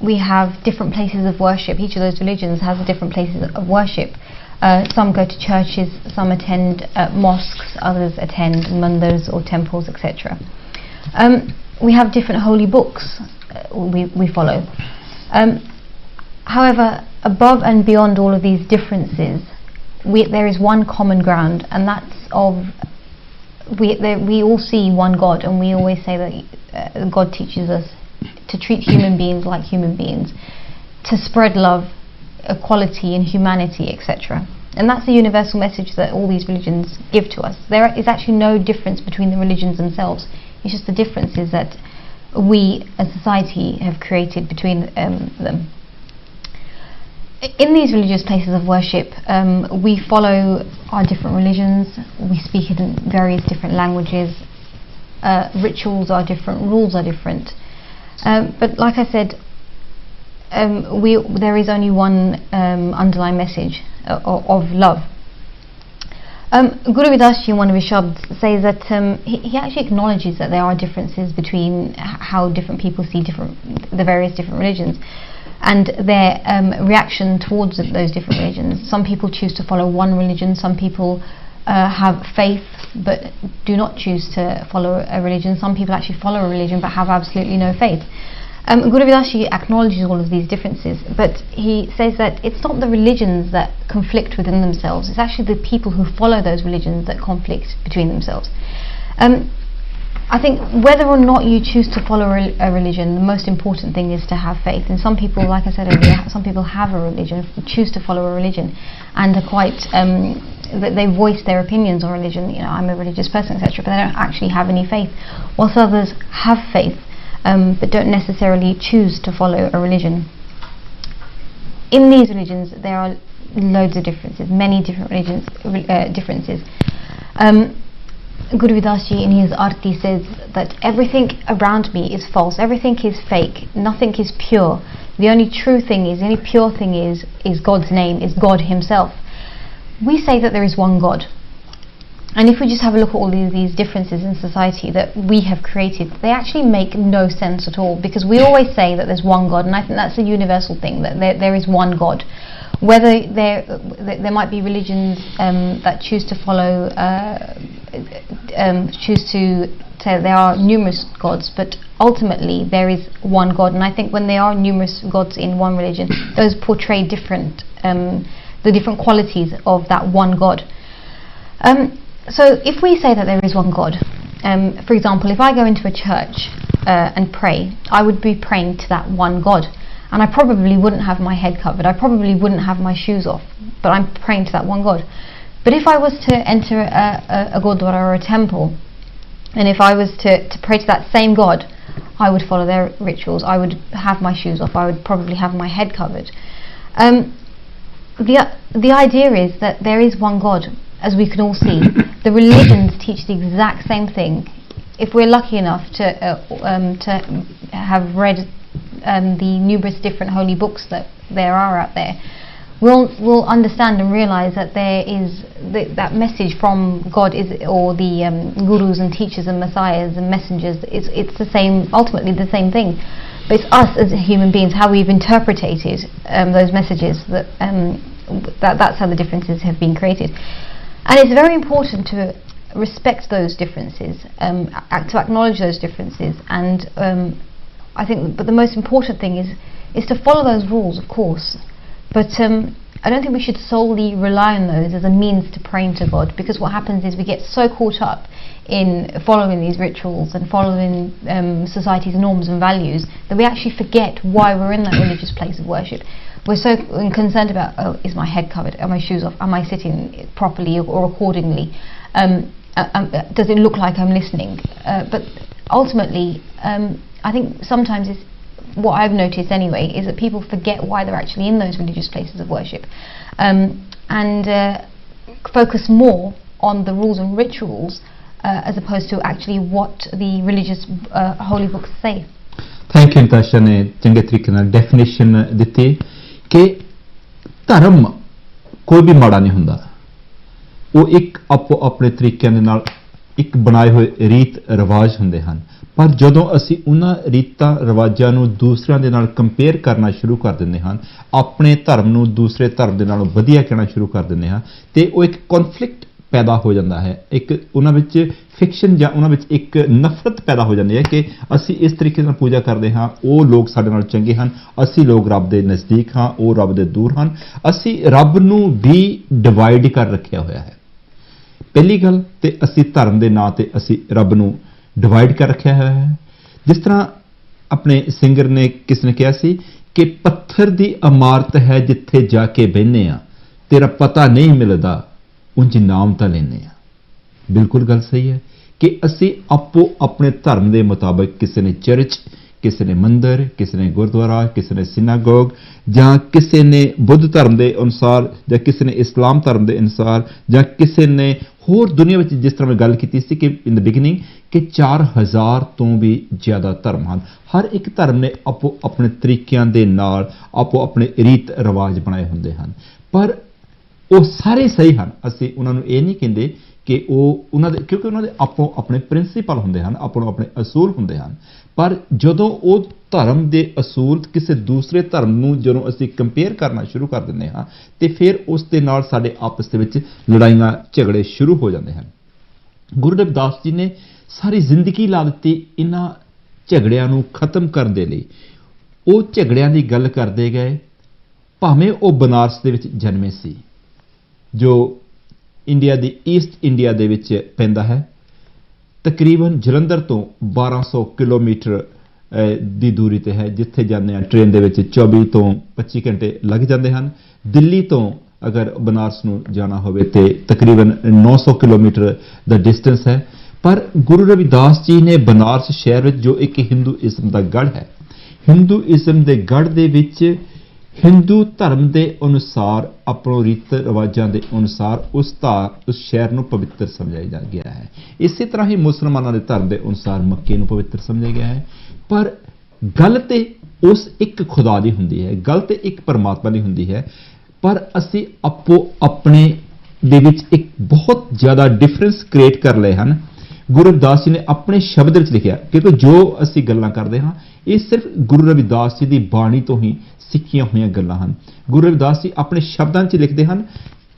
we have different places of worship. Each of those religions has different places of worship. Some go to churches, some attend mosques, others attend mandirs or temples, etc. We have different holy books we follow. However, above and beyond all of these differences, there is one common ground, and that's we all see one God, and we always say that God teaches us to treat human beings like human beings, to spread love, equality and humanity, etc. And that's the universal message that all these religions give to us. There is actually no difference between the religions themselves. It's just the differences that we as society have created between them. In these religious places of worship, we follow our different religions, we speak in various different languages, rituals are different, rules are different. But like I said, there is only one underlying message of love. Guru Ravidass in one of his shabds says that he actually acknowledges that there are differences between how different people see the various different religions and their reaction towards those different religions. Some people choose to follow one religion, some people have faith but do not choose to follow a religion. Some people actually follow a religion but have absolutely no faith. Guru Ravidass acknowledges all of these differences, but he says that it's not the religions that conflict within themselves, it's actually the people who follow those religions that conflict between themselves. I think whether or not you choose to follow a religion, the most important thing is to have faith. And some people, like I said earlier, some people have a religion, choose to follow a religion, and are quite they voice their opinions on religion. You know, I'm a religious person, etc., but they don't actually have any faith. Whilst others have faith, but don't necessarily choose to follow a religion. In these religions, there are loads of differences, many different differences. Guru Ravidass in his Arti says that everything around me is false, everything is fake, nothing is pure. The only true thing is, the only pure thing is God's name, is God himself. We say that there is one God. And if we just have a look at all these differences in society that we have created, they actually make no sense at all, because we always say that there's one God, and I think that's a universal thing, that there is one God. Whether there might be religions that choose to follow, choose to say there are numerous gods, but ultimately there is one God. And I think when there are numerous gods in one religion, those portray different, the different qualities of that one God. So if we say that there is one God, for example, if I go into a church and pray, I would be praying to that one God, and I probably wouldn't have my head covered, I probably wouldn't have my shoes off, but I'm praying to that one God. But if I was to enter a gurdwara or a temple, and if I was to pray to that same God, I would follow their rituals, I would have my shoes off, I would probably have my head covered. The idea is that there is one God, as we can all see. The religions teach the exact same thing. If we're lucky enough to have read the numerous different holy books that there are out there, we'll understand and realize that there is that message from God or the gurus and teachers and messiahs and messengers. It's the same, ultimately the same thing. But it's us as human beings, how we've interpreted those messages, that's how the differences have been created. And it's very important to respect those differences, to acknowledge those differences, and I think, but the most important thing is to follow those rules, of course, but I don't think we should solely rely on those as a means to praying to God, because what happens is we get so caught up in following these rituals and following society's norms and values that we actually forget why we're in that religious place of worship. We're so concerned about, oh, is my head covered? Are my shoes off? Am I sitting properly or accordingly? Does it look like I'm listening? But ultimately, I think sometimes what I've noticed anyway is that people forget why they're actually in those religious places of worship, and focus more on the rules and rituals as opposed to actually what the religious holy books say. Thank you, Natasha ने चंगे तरीके नाल definition ਦਿੱਤੀ कि धर्म कोई भी माड़ा नहीं ਹੁੰਦਾ, ਉਹ ਇੱਕ ਆਪੋ ਆਪਣੇ ਤਰੀਕਿਆਂ ਦੇ ਨਾਲ ਇੱਕ ਬਣਾਏ ਹੋਏ ਰੀਤ ਰਿਵਾਜ ਹੁੰਦੇ ਹਨ, ਪਰ ਜਦੋਂ ਅਸੀਂ ਉਹਨਾਂ ਰੀਤਾਂ ਰਿਵਾਜਾਂ ਨੂੰ ਦੂਸਰਿਆਂ ਦੇ ਨਾਲ ਕੰਪੇਅਰ ਕਰਨਾ ਸ਼ੁਰੂ ਕਰ ਦਿੰਦੇ ਹਾਂ, ਆਪਣੇ ਧਰਮ ਨੂੰ ਦੂਸਰੇ ਧਰਮ ਦੇ ਨਾਲੋਂ ਵਧੀਆ ਕਹਿਣਾ ਸ਼ੁਰੂ ਕਰ ਦਿੰਦੇ ਹਾਂ, ਤੇ ਉਹ ਇੱਕ ਕੌਨਫਲਿਕਟ ਪੈਦਾ ਹੋ ਜਾਂਦਾ ਹੈ, ਇੱਕ ਉਹਨਾਂ ਵਿੱਚ ਫਿਕਸ਼ਨ ਜਾਂ ਉਹਨਾਂ ਵਿੱਚ ਇੱਕ ਨਫ਼ਰਤ ਪੈਦਾ ਹੋ ਜਾਂਦੀ ਹੈ ਕਿ ਅਸੀਂ ਇਸ ਤਰੀਕੇ ਨਾਲ ਪੂਜਾ ਕਰਦੇ ਹਾਂ, ਉਹ ਲੋਕ ਸਾਡੇ ਨਾਲ ਚੰਗੇ ਹਨ, ਅਸੀਂ ਲੋਕ ਰੱਬ ਦੇ ਨਜ਼ਦੀਕ ਹਾਂ, ਉਹ ਰੱਬ ਦੇ ਦੂਰ ਹਨ। ਅਸੀਂ ਰੱਬ ਨੂੰ ਵੀ ਡਿਵਾਈਡ ਕਰ ਰੱਖਿਆ ਹੋਇਆ ਹੈ। ਪਹਿਲੀ ਗੱਲ ਤੇ ਅਸੀਂ ਧਰਮ ਦੇ ਨਾਂ ਤੇ ਅਸੀਂ ਰੱਬ ਨੂੰ ਡਿਵਾਈਡ ਕਰ ਰੱਖਿਆ ਹੋਇਆ ਹੈ। ਜਿਸ ਤਰ੍ਹਾਂ ਆਪਣੇ ਸਿੰਗਰ ਨੇ ਕਿਸ ਨੇ ਕਿਹਾ ਸੀ ਕਿ ਪੱਥਰ ਦੀ ਇਮਾਰਤ ਹੈ ਜਿੱਥੇ ਜਾ ਕੇ ਬਹਿੰਦੇ ਆ, ਤੇਰਾ ਪਤਾ ਨਹੀਂ ਮਿਲਦਾ ਉਂਝ ਨਾਮ ਤਾਂ ਲੈਂਦੇ ਆ। ਬਿਲਕੁਲ ਗੱਲ ਸਹੀ ਹੈ ਕਿ ਅਸੀਂ ਆਪੋ ਆਪਣੇ ਧਰਮ ਦੇ ਮੁਤਾਬਕ, ਕਿਸੇ ਨੇ ਚਰਚ, ਕਿਸੇ ਨੇ ਮੰਦਰ, ਕਿਸੇ ਨੇ ਗੁਰਦੁਆਰਾ, ਕਿਸੇ ਨੇ ਸਿਨਾਗੋਗ, ਜਾਂ ਕਿਸੇ ਨੇ ਬੁੱਧ ਧਰਮ ਦੇ ਅਨੁਸਾਰ, ਜਾਂ ਕਿਸੇ ਨੇ ਇਸਲਾਮ ਧਰਮ ਦੇ ਅਨੁਸਾਰ, ਜਾਂ ਕਿਸੇ ਨੇ ਹੋਰ ਦੁਨੀਆ ਵਿੱਚ, ਜਿਸ ਤਰ੍ਹਾਂ ਮੈਂ ਗੱਲ ਕੀਤੀ ਸੀ ਕਿ ਇਨ ਦ ਬਿਗਨਿੰਗ ਕਿ 4000 ਤੋਂ ਵੀ ਜ਼ਿਆਦਾ ਧਰਮ ਹਨ। ਹਰ ਇੱਕ ਧਰਮ ਨੇ ਆਪੋ ਆਪਣੇ ਤਰੀਕਿਆਂ ਦੇ ਨਾਲ ਆਪੋ ਆਪਣੇ ਰੀਤ ਰਿਵਾਜ ਬਣਾਏ ਹੁੰਦੇ ਹਨ, ਪਰ ਉਹ ਸਾਰੇ ਸਹੀ ਹਨ। ਅਸੀਂ ਉਹਨਾਂ ਨੂੰ ਇਹ ਨਹੀਂ ਕਹਿੰਦੇ ਕਿ ਉਹ ਉਹਨਾਂ ਦੇ, ਕਿਉਂਕਿ ਉਹਨਾਂ ਦੇ ਆਪੋ ਆਪਣੇ ਪ੍ਰਿੰਸੀਪਲ ਹੁੰਦੇ ਹਨ, ਆਪੋ ਆਪਣੇ ਅਸੂਲ ਹੁੰਦੇ ਹਨ। ਪਰ ਜਦੋਂ ਉਹ ਧਰਮ ਦੇ ਅਸੂਲ ਕਿਸੇ ਦੂਸਰੇ ਧਰਮ ਨੂੰ ਜਦੋਂ ਅਸੀਂ ਕੰਪੇਅਰ ਕਰਨਾ ਸ਼ੁਰੂ ਕਰ ਦਿੰਦੇ ਹਾਂ, ਤੇ ਫਿਰ ਉਸ ਦੇ ਨਾਲ ਸਾਡੇ ਆਪਸ ਦੇ ਵਿੱਚ ਲੜਾਈਆਂ ਝਗੜੇ ਸ਼ੁਰੂ ਹੋ ਜਾਂਦੇ ਹਨ। ਗੁਰੂ ਰਵਿਦਾਸ ਜੀ ਨੇ ਸਾਰੀ ਜ਼ਿੰਦਗੀ ਲਾ ਦਿੱਤੀ ਇਹਨਾਂ ਝਗੜਿਆਂ ਨੂੰ ਖਤਮ ਕਰਨ ਦੇ ਲਈ। ਉਹ ਝਗੜਿਆਂ ਦੀ ਗੱਲ ਕਰਦੇ ਗਏ, ਭਾਵੇਂ ਉਹ ਬਨਾਰਸ ਦੇ ਵਿੱਚ ਜਨਮੇ ਸੀ, ਜੋ ਇੰਡੀਆ ਦੀ ਈਸਟ ਇੰਡੀਆ ਦੇ ਵਿੱਚ ਪੈਂਦਾ ਹੈ। ਤਕਰੀਬਨ ਜਲੰਧਰ ਤੋਂ 1200 ਕਿਲੋਮੀਟਰ ਦੀ ਦੂਰੀ ਤੇ ਹੈ, ਜਿੱਥੇ ਜਾਂਦੇ ਆ ਟ੍ਰੇਨ ਦੇ ਵਿੱਚ 24 ਤੋਂ 25 ਘੰਟੇ ਲੱਗ ਜਾਂਦੇ ਹਨ। ਦਿੱਲੀ ਤੋਂ ਅਗਰ ਬਨਾਰਸ ਨੂੰ ਜਾਣਾ ਹੋਵੇ ਤੇ ਤਕਰੀਬਨ 900 ਕਿਲੋਮੀਟਰ ਦਾ ਡਿਸਟੈਂਸ ਹੈ। ਪਰ ਗੁਰੂ ਰਵਿਦਾਸ ਜੀ ਨੇ ਬਨਾਰਸ ਸ਼ਹਿਰ ਵਿੱਚ, ਜੋ ਇੱਕ ਹਿੰਦੂਇਜ਼ਮ ਦਾ ਗੜ੍ਹ ਹੈ, ਹਿੰਦੂਇਜ਼ਮ ਦੇ ਗੜ੍ਹ ਦੇ ਵਿੱਚ ਹਿੰਦੂ ਧਰਮ ਦੇ ਅਨੁਸਾਰ, ਆਪਣੋ ਰੀਤ ਰਿਵਾਜਾਂ ਦੇ ਅਨੁਸਾਰ ਉਸ ਸ਼ਹਿਰ ਨੂੰ ਪਵਿੱਤਰ ਸਮਝਿਆ ਗਿਆ ਹੈ। ਇਸੇ ਤਰ੍ਹਾਂ ਹੀ ਮੁਸਲਮਾਨਾਂ ਦੇ ਧਰਮ ਦੇ ਅਨੁਸਾਰ ਮੱਕੇ ਨੂੰ ਪਵਿੱਤਰ ਸਮਝਿਆ ਗਿਆ ਹੈ। ਪਰ ਗੱਲ ਤੇ ਉਸ ਇੱਕ ਖੁਦਾ ਦੀ ਹੁੰਦੀ ਹੈ, ਗੱਲ ਤੇ ਇੱਕ ਪਰਮਾਤਮਾ ਦੀ ਹੁੰਦੀ ਹੈ, ਪਰ ਅਸੀਂ ਆਪੋ ਆਪਣੇ ਦੇ ਵਿੱਚ ਇੱਕ ਬਹੁਤ ਜ਼ਿਆਦਾ ਡਿਫਰੈਂਸ ਕ੍ਰੀਏਟ ਕਰ ਲਏ ਹਨ। ਗੁਰੂ ਰਵਿਦਾਸ ਜੀ ਨੇ ਆਪਣੇ ਸ਼ਬਦ ਵਿੱਚ ਲਿਖਿਆ, ਕਿਉਂਕਿ ਜੋ ਅਸੀਂ ਗੱਲਾਂ ਕਰਦੇ ਹਾਂ ਇਹ ਸਿਰਫ ਗੁਰੂ ਰਵਿਦਾਸ ਜੀ ਦੀ ਬਾਣੀ ਤੋਂ ਹੀ ਸਿੱਖੀਆਂ ਹੋਈਆਂ ਗੱਲਾਂ ਹਨ। ਗੁਰੂ ਰਵਿਦਾਸ ਜੀ ਆਪਣੇ ਸ਼ਬਦਾਂ 'ਚ ਲਿਖਦੇ ਹਨ,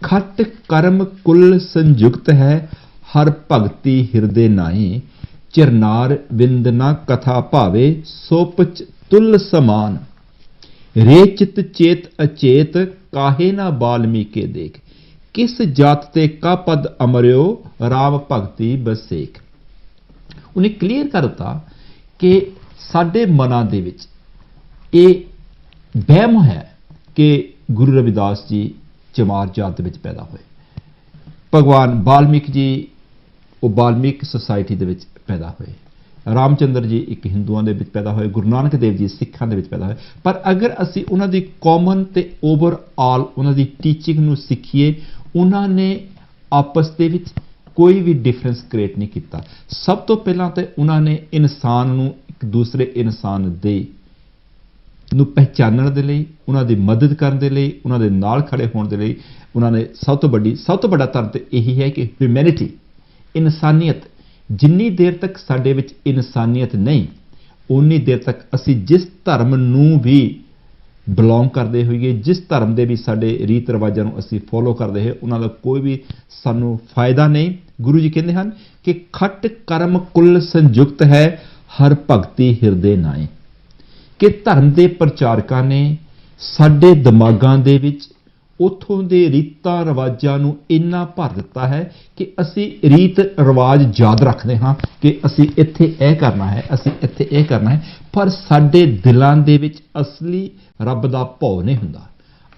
ਖਟ ਕਰਮ ਕੁਲ ਸੰਯੁਕਤ ਹੈ, ਹਰ ਭਗਤੀ ਹਿਰਦੇ ਨਾਈ, ਚਰਨਾਰ ਬਿੰਦ ਨਾ ਕਥਾ ਭਾਵੇ, ਸੋਪਚ ਤੁਲ ਸਮਾਨ, ਰੇ ਚਿਤ ਚੇਤ ਅਚੇਤ, ਕਾਹੇ ਨਾ ਬਾਲਮੀਕੇ ਦੇਖ, ਕਿਸ ਜਾਤ ਤੇ ਕਾ ਪਦ ਅਮਰਿਓ, ਰਾਮ ਭਗਤੀ ਬਸੇਕ। ਉਹਨੇ ਕਲੀਅਰ ਕਰ ਦਿੱਤਾ ਕਿ ਸਾਡੇ ਮਨਾਂ ਦੇ ਵਿੱਚ ਇਹ ਵਹਿਮ ਹੈ ਕਿ ਗੁਰੂ ਰਵਿਦਾਸ ਜੀ ਚਮਾਰ ਜਾਤ ਦੇ ਵਿੱਚ ਪੈਦਾ ਹੋਏ। ਭਗਵਾਨ ਬਾਲਮੀਕ ਜੀ ਉਹ ਬਾਲਮੀਕ ਸੁਸਾਇਟੀ ਦੇ ਵਿੱਚ ਪੈਦਾ ਹੋਏ। ਰਾਮਚੰਦਰ ਜੀ ਇੱਕ ਹਿੰਦੂਆਂ ਦੇ ਵਿੱਚ ਪੈਦਾ ਹੋਏ। ਗੁਰੂ ਨਾਨਕ ਦੇਵ ਜੀ ਸਿੱਖਾਂ ਦੇ ਵਿੱਚ ਪੈਦਾ ਹੋਏ। ਪਰ ਅਗਰ ਅਸੀਂ ਉਹਨਾਂ ਦੀ ਕਾਮਨ ਤੇ ਓਵਰਆਲ ਉਹਨਾਂ ਦੀ ਟੀਚਿੰਗ ਨੂੰ ਸਿੱਖੀਏ, ਉਹਨਾਂ ਨੇ ਆਪਸ ਦੇ ਵਿੱਚ ਕੋਈ ਵੀ ਡਿਫਰੈਂਸ ਕ੍ਰੀਏਟ ਨਹੀਂ ਕੀਤਾ। ਸਭ ਤੋਂ ਪਹਿਲਾਂ ਤਾਂ ਉਹਨਾਂ ਨੇ ਇਨਸਾਨ ਨੂੰ ਇੱਕ ਦੂਸਰੇ ਇਨਸਾਨ ਦੇ ਨੂੰ ਪਹਿਚਾਨਣ ਦੇ ਲਈ, ਉਹਨਾਂ ਦੀ ਮਦਦ ਕਰਨ ਦੇ ਲਈ, ਉਹਨਾਂ ਦੇ ਨਾਲ ਖੜੇ ਹੋਣ ਦੇ ਲਈ ਉਹਨਾਂ ਨੇ ਸਭ ਤੋਂ ਵੱਡਾ ਧਰਮ ਤੇ ਇਹੀ ਹੈ ਕਿ ਹਿਊਮੈਨਿਟੀ, ਇਨਸਾਨੀਅਤ। ਜਿੰਨੀ ਦੇਰ ਤੱਕ ਸਾਡੇ ਵਿੱਚ ਇਨਸਾਨੀਅਤ ਨਹੀਂ, ਉਨੀ ਦੇਰ ਤੱਕ ਅਸੀਂ ਜਿਸ ਧਰਮ ਨੂੰ ਵੀ ਬਿਲੋਂਗ ਕਰਦੇ ਹੋਈਏ, ਜਿਸ ਧਰਮ ਦੇ ਵੀ ਸਾਡੇ ਰੀਤ ਰਿਵਾਜਾਂ ਨੂੰ ਅਸੀਂ ਫੋਲੋ ਕਰਦੇ ਹੋਏ, ਉਹਨਾਂ ਦਾ ਕੋਈ ਵੀ ਸਾਨੂੰ ਫਾਇਦਾ ਨਹੀਂ। ਗੁਰੂ ਜੀ ਕਹਿੰਦੇ ਹਨ ਕਿ ਖਟ ਕਰਮ ਕੁਲ ਸੰਯੁਕਤ ਹੈ, ਹਰ ਭਗਤੀ ਹਿਰਦੇ ਨਾਏ, ਕਿ ਧਰਮ ਦੇ ਪ੍ਰਚਾਰਕਾਂ ਨੇ ਸਾਡੇ ਦਿਮਾਗਾਂ ਦੇ ਵਿੱਚ ਉੱਥੋਂ ਦੇ ਰੀਤਾਂ ਰਿਵਾਜਾਂ ਨੂੰ ਇੰਨਾ ਭਰ ਦਿੱਤਾ ਹੈ ਕਿ ਅਸੀਂ ਰੀਤ ਰਿਵਾਜ ਯਾਦ ਰੱਖਦੇ ਹਾਂ ਕਿ ਅਸੀਂ ਇੱਥੇ ਇਹ ਕਰਨਾ ਹੈ, ਅਸੀਂ ਇੱਥੇ ਇਹ ਕਰਨਾ ਹੈ, ਪਰ ਸਾਡੇ ਦਿਲਾਂ ਦੇ ਵਿੱਚ ਅਸਲੀ ਰੱਬ ਦਾ ਭਉ ਨਹੀਂ ਹੁੰਦਾ।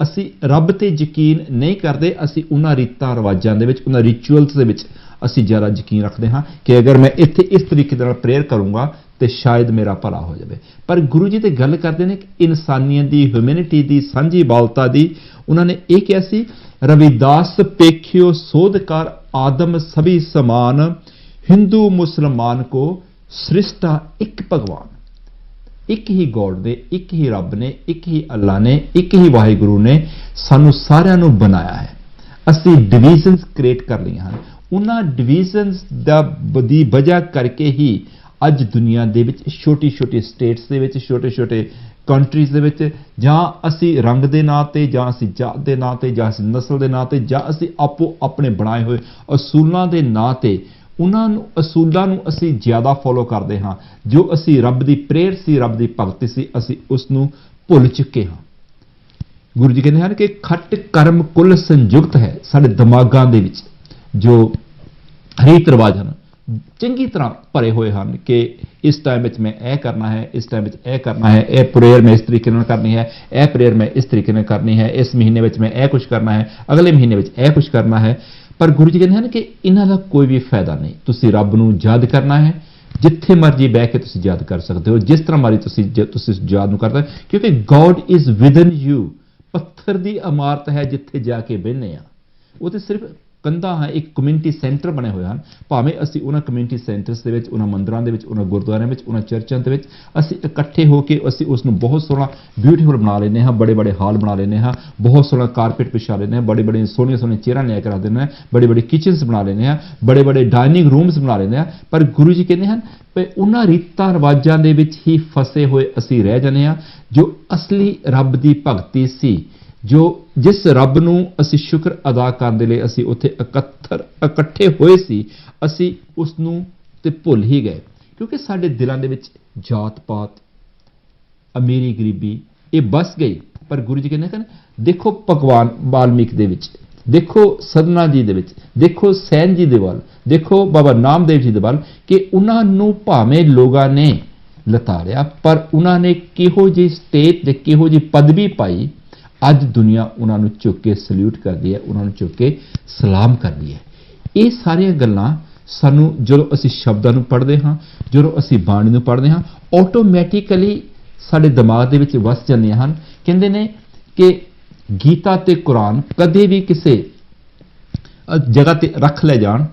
ਅਸੀਂ ਰੱਬ ਤੇ ਯਕੀਨ ਨਹੀਂ ਕਰਦੇ। ਅਸੀਂ ਉਹਨਾਂ ਰੀਤਾਂ ਰਿਵਾਜਾਂ ਦੇ ਵਿੱਚ, ਉਹਨਾਂ ਰਿਚੁਅਲਸ ਦੇ ਵਿੱਚ ਅਸੀਂ ਜ਼ਿਆਦਾ ਯਕੀਨ ਰੱਖਦੇ ਹਾਂ ਕਿ ਅਗਰ ਮੈਂ ਇੱਥੇ ਇਸ ਤਰੀਕੇ ਦੇ ਨਾਲ ਪ੍ਰੇਅਰ ਕਰੂੰਗਾ ਤੇ ਸ਼ਾਇਦ ਮੇਰਾ ਭਲਾ ਹੋ ਜਾਵੇ। ਪਰ ਗੁਰੂ ਜੀ ਤੇ ਗੱਲ ਕਰਦੇ ਨੇ ਕਿ ਇਨਸਾਨੀਅਤ ਦੀ, ਹਿਊਮੈਨਿਟੀ ਦੀ, ਸਾਂਝੀ ਵਾਲਤਾ ਦੀ। ਉਹਨਾਂ ਨੇ ਇਹ ਕਿਹਾ ਸੀ, ਰਵਿਦਾਸ ਪੇਖਿਓ ਸੋਧ ਕਰ, ਆਦਮ ਸਭੀ ਸਮਾਨ, ਹਿੰਦੂ ਮੁਸਲਮਾਨ ਕੋ ਸ੍ਰਿਸ਼ਟਾ ਇੱਕ ਭਗਵਾਨ। ਇੱਕ ਹੀ ਗੋਡ ਨੇ, ਇੱਕ ਹੀ ਰੱਬ ਨੇ, ਇੱਕ ਹੀ ਅੱਲਾ ਨੇ, ਇੱਕ ਹੀ ਵਾਹਿਗੁਰੂ ਨੇ ਸਾਨੂੰ ਸਾਰਿਆਂ ਨੂੰ ਬਣਾਇਆ ਹੈ। ਅਸੀਂ ਡਿਵੀਜ਼ਨਸ ਕ੍ਰੀਏਟ ਕਰ ਲਈਆਂ ਹਨ। ਉਹਨਾਂ ਡਿਵੀਜ਼ਨਸ ਦੀ ਵਜ੍ਹਾ ਕਰਕੇ ਹੀ ਅੱਜ ਦੁਨੀਆ ਦੇ ਵਿੱਚ ਛੋਟੀ ਛੋਟੀ ਸਟੇਟਸ ਦੇ ਵਿੱਚ ਛੋਟੇ ਛੋਟੇ ਕੰਟਰੀਜ਼ ਦੇ ਵਿੱਚ ਜਾਂ ਅਸੀਂ ਰੰਗ ਦੇ ਨਾਂ ਤੇ ਜਾਂ ਅਸੀਂ ਜਾਤ ਦੇ ਨਾਂ ਤੇ ਜਾਂ ਅਸੀਂ ਨਸਲ ਦੇ ਨਾਂ ਤੇ ਜਾਂ ਅਸੀਂ ਆਪੋ ਆਪਣੇ ਬਣਾਏ ਹੋਏ ਅਸੂਲਾਂ ਦੇ ਨਾਂ ਤੇ ਉਹਨਾਂ ਨੂੰ ਅਸੂਲਾਂ ਨੂੰ ਅਸੀਂ ਜ਼ਿਆਦਾ ਫੋਲੋ ਕਰਦੇ ਹਾਂ। ਜੋ ਅਸੀਂ ਰੱਬ ਦੀ ਪ੍ਰੇਅਰ ਸੀ, ਰੱਬ ਦੀ ਭਗਤੀ ਸੀ, ਅਸੀਂ ਉਸ ਨੂੰ ਭੁੱਲ ਚੁੱਕੇ ਹਾਂ। ਗੁਰੂ ਜੀ ਕਹਿੰਦੇ ਹਨ ਕਿ ਖੱਟ ਕਰਮ ਕੁੱਲ ਸੰਯੁਕਤ ਹੈ। ਸਾਡੇ ਦਿਮਾਗਾਂ ਦੇ ਵਿੱਚ ਜੋ ਰੀਤ ਰਿਵਾਜ ਹਨ ਚੰਗੀ ਤਰ੍ਹਾਂ ਭਰੇ ਹੋਏ ਹਨ ਕਿ ਇਸ ਟਾਈਮ ਵਿੱਚ ਮੈਂ ਇਹ ਕਰਨਾ ਹੈ, ਇਸ ਟਾਈਮ ਵਿੱਚ ਇਹ ਕਰਨਾ ਹੈ, ਇਹ ਪ੍ਰੇਅਰ ਮੈਂ ਇਸ ਤਰੀਕੇ ਨਾਲ ਕਰਨੀ ਹੈ, ਇਹ ਪ੍ਰੇਅਰ ਮੈਂ ਇਸ ਤਰੀਕੇ ਨਾਲ ਕਰਨੀ ਹੈ, ਇਸ ਮਹੀਨੇ ਵਿੱਚ ਮੈਂ ਇਹ ਕੁਝ ਕਰਨਾ ਹੈ, ਅਗਲੇ ਮਹੀਨੇ ਵਿੱਚ ਇਹ ਕੁਝ ਕਰਨਾ ਹੈ। ਪਰ ਗੁਰੂ ਜੀ ਕਹਿੰਦੇ ਹਨ ਕਿ ਇਹਨਾਂ ਦਾ ਕੋਈ ਵੀ ਫਾਇਦਾ ਨਹੀਂ। ਤੁਸੀਂ ਰੱਬ ਨੂੰ ਯਾਦ ਕਰਨਾ ਹੈ, ਜਿੱਥੇ ਮਰਜੀ ਬਹਿ ਕੇ ਤੁਸੀਂ ਯਾਦ ਕਰ ਸਕਦੇ ਹੋ, ਜਿਸ ਤਰ੍ਹਾਂ ਮਰਜੀ ਤੁਸੀਂ ਯਾਦ ਨੂੰ ਕਰਦੇ, ਕਿਉਂਕਿ ਗੋਡ ਇਜ਼ ਵਿਦਨ ਯੂ। ਪੱਥਰ ਦੀ ਇਮਾਰਤ ਹੈ ਜਿੱਥੇ ਜਾ ਕੇ ਬਹਿੰਦੇ ਆ, ਉਹ ਤੇ ਸਿਰਫ ਕੰਧਾਂ ਹੈ, ਇੱਕ ਕਮਿਊਨਿਟੀ ਸੈਂਟਰ ਬਣੇ ਹੋਏ ਹਨ। ਭਾਵੇਂ ਅਸੀਂ ਉਹਨਾਂ ਕਮਿਊਨਿਟੀ ਸੈਂਟਰਸ ਦੇ ਵਿੱਚ, ਉਹਨਾਂ ਮੰਦਰਾਂ ਦੇ ਵਿੱਚ, ਉਹਨਾਂ ਗੁਰਦੁਆਰਿਆਂ ਵਿੱਚ, ਉਹਨਾਂ ਚਰਚਾਂ ਦੇ ਵਿੱਚ ਅਸੀਂ ਇਕੱਠੇ ਹੋ ਕੇ ਅਸੀਂ ਉਸ ਨੂੰ ਬਹੁਤ ਸੋਹਣਾ ਬਿਊਟੀਫੁਲ ਬਣਾ ਲੈਂਦੇ ਹਾਂ, ਬੜੇ ਬੜੇ ਹਾਲ ਬਣਾ ਲੈਂਦੇ ਹਾਂ, ਬਹੁਤ ਸੋਹਣਾ ਕਾਰਪੇਟ ਵਿਛਾ ਲੈਂਦੇ ਹਾਂ, ਬੜੇ ਬੜੇ ਸੋਹਣੀਆਂ ਸੋਹਣੀਆਂ ਚੇਅਰਾਂ ਲਿਆ ਕੇ ਰੱਖ ਦਿੰਦੇ ਹਾਂ, ਬੜੇ ਬੜੇ ਕਿਚਨਸ ਬਣਾ ਲੈਂਦੇ ਹਾਂ, ਬੜੇ ਬੜੇ ਡਾਈਨਿੰਗ ਰੂਮਸ ਬਣਾ ਲੈਂਦੇ ਹਾਂ। ਪਰ ਗੁਰੂ ਜੀ ਕਹਿੰਦੇ ਹਨ ਕਿ ਉਹਨਾਂ ਰੀਤਾਂ ਰਿਵਾਜਾਂ ਦੇ ਵਿੱਚ ਹੀ ਫਸੇ ਹੋਏ ਅਸੀਂ ਰਹਿ ਜਾਂਦੇ ਹਾਂ। ਜੋ ਅਸਲੀ ਰੱਬ ਦੀ ਭਗਤੀ ਸੀ, ਜਿਸ ਰੱਬ ਨੂੰ ਅਸੀਂ ਸ਼ੁਕਰ ਅਦਾ ਕਰਨ ਦੇ ਲਈ ਅਸੀਂ ਉੱਥੇ ਇਕੱਠੇ ਹੋਏ ਸੀ, ਅਸੀਂ ਉਸ ਨੂੰ ਤੇ ਭੁੱਲ ਹੀ ਗਏ। ਕਿਉਂਕਿ ਸਾਡੇ ਦਿਲਾਂ ਦੇ ਵਿੱਚ ਜਾਤ ਪਾਤ, ਅਮੀਰੀ ਗਰੀਬੀ ਇਹ ਬਸ ਗਈ। ਪਰ ਗੁਰੂ ਜੀ ਕਹਿੰਦੇ ਹਨ ਦੇਖੋ ਭਗਵਾਨ ਵਾਲਮੀਕ ਦੇ ਵਿੱਚ, ਦੇਖੋ ਸਦਨਾ ਜੀ ਦੇ ਵਿੱਚ, ਦੇਖੋ ਸੈਨ ਜੀ ਦੇ ਵੱਲ, ਦੇਖੋ ਬਾਬਾ ਨਾਮਦੇਵ ਜੀ ਦੇ ਵੱਲ, ਕਿ ਉਹਨਾਂ ਨੂੰ ਭਾਵੇਂ ਲੋਕਾਂ ਨੇ ਲਤਾੜਿਆ ਪਰ ਉਹਨਾਂ ਨੇ ਕਿਹੋ ਜਿਹੀ ਸਟੇਟ ਤੇ ਕਿਹੋ ਜਿਹੀ ਪਦਵੀ ਪਾਈ। ਅੱਜ ਦੁਨੀਆ ਉਹਨਾਂ ਨੂੰ ਚੁੱਕ ਕੇ ਸਲੂਟ ਕਰਦੀ ਹੈ, ਉਹਨਾਂ ਨੂੰ ਚੁੱਕ ਕੇ ਸਲਾਮ ਕਰਦੀ ਹੈ। ਇਹ ਸਾਰੀਆਂ ਗੱਲਾਂ ਸਾਨੂੰ ਜਦੋਂ ਅਸੀਂ ਸ਼ਬਦਾਂ ਨੂੰ ਪੜ੍ਹਦੇ ਹਾਂ, ਜਦੋਂ ਅਸੀਂ ਬਾਣੀ ਨੂੰ ਪੜ੍ਹਦੇ ਹਾਂ, ਆਟੋਮੈਟਿਕਲੀ ਸਾਡੇ ਦਿਮਾਗ ਦੇ ਵਿੱਚ ਵਸ ਜਾਂਦੀਆਂ ਹਨ। ਕਹਿੰਦੇ ਨੇ ਕਿ ਗੀਤਾ ਤੇ ਕੁਰਾਨ ਕਦੇ ਵੀ ਕਿਸੇ ਜਗ੍ਹਾ ਤੇ ਰੱਖ ਲੈ ਜਾਣ,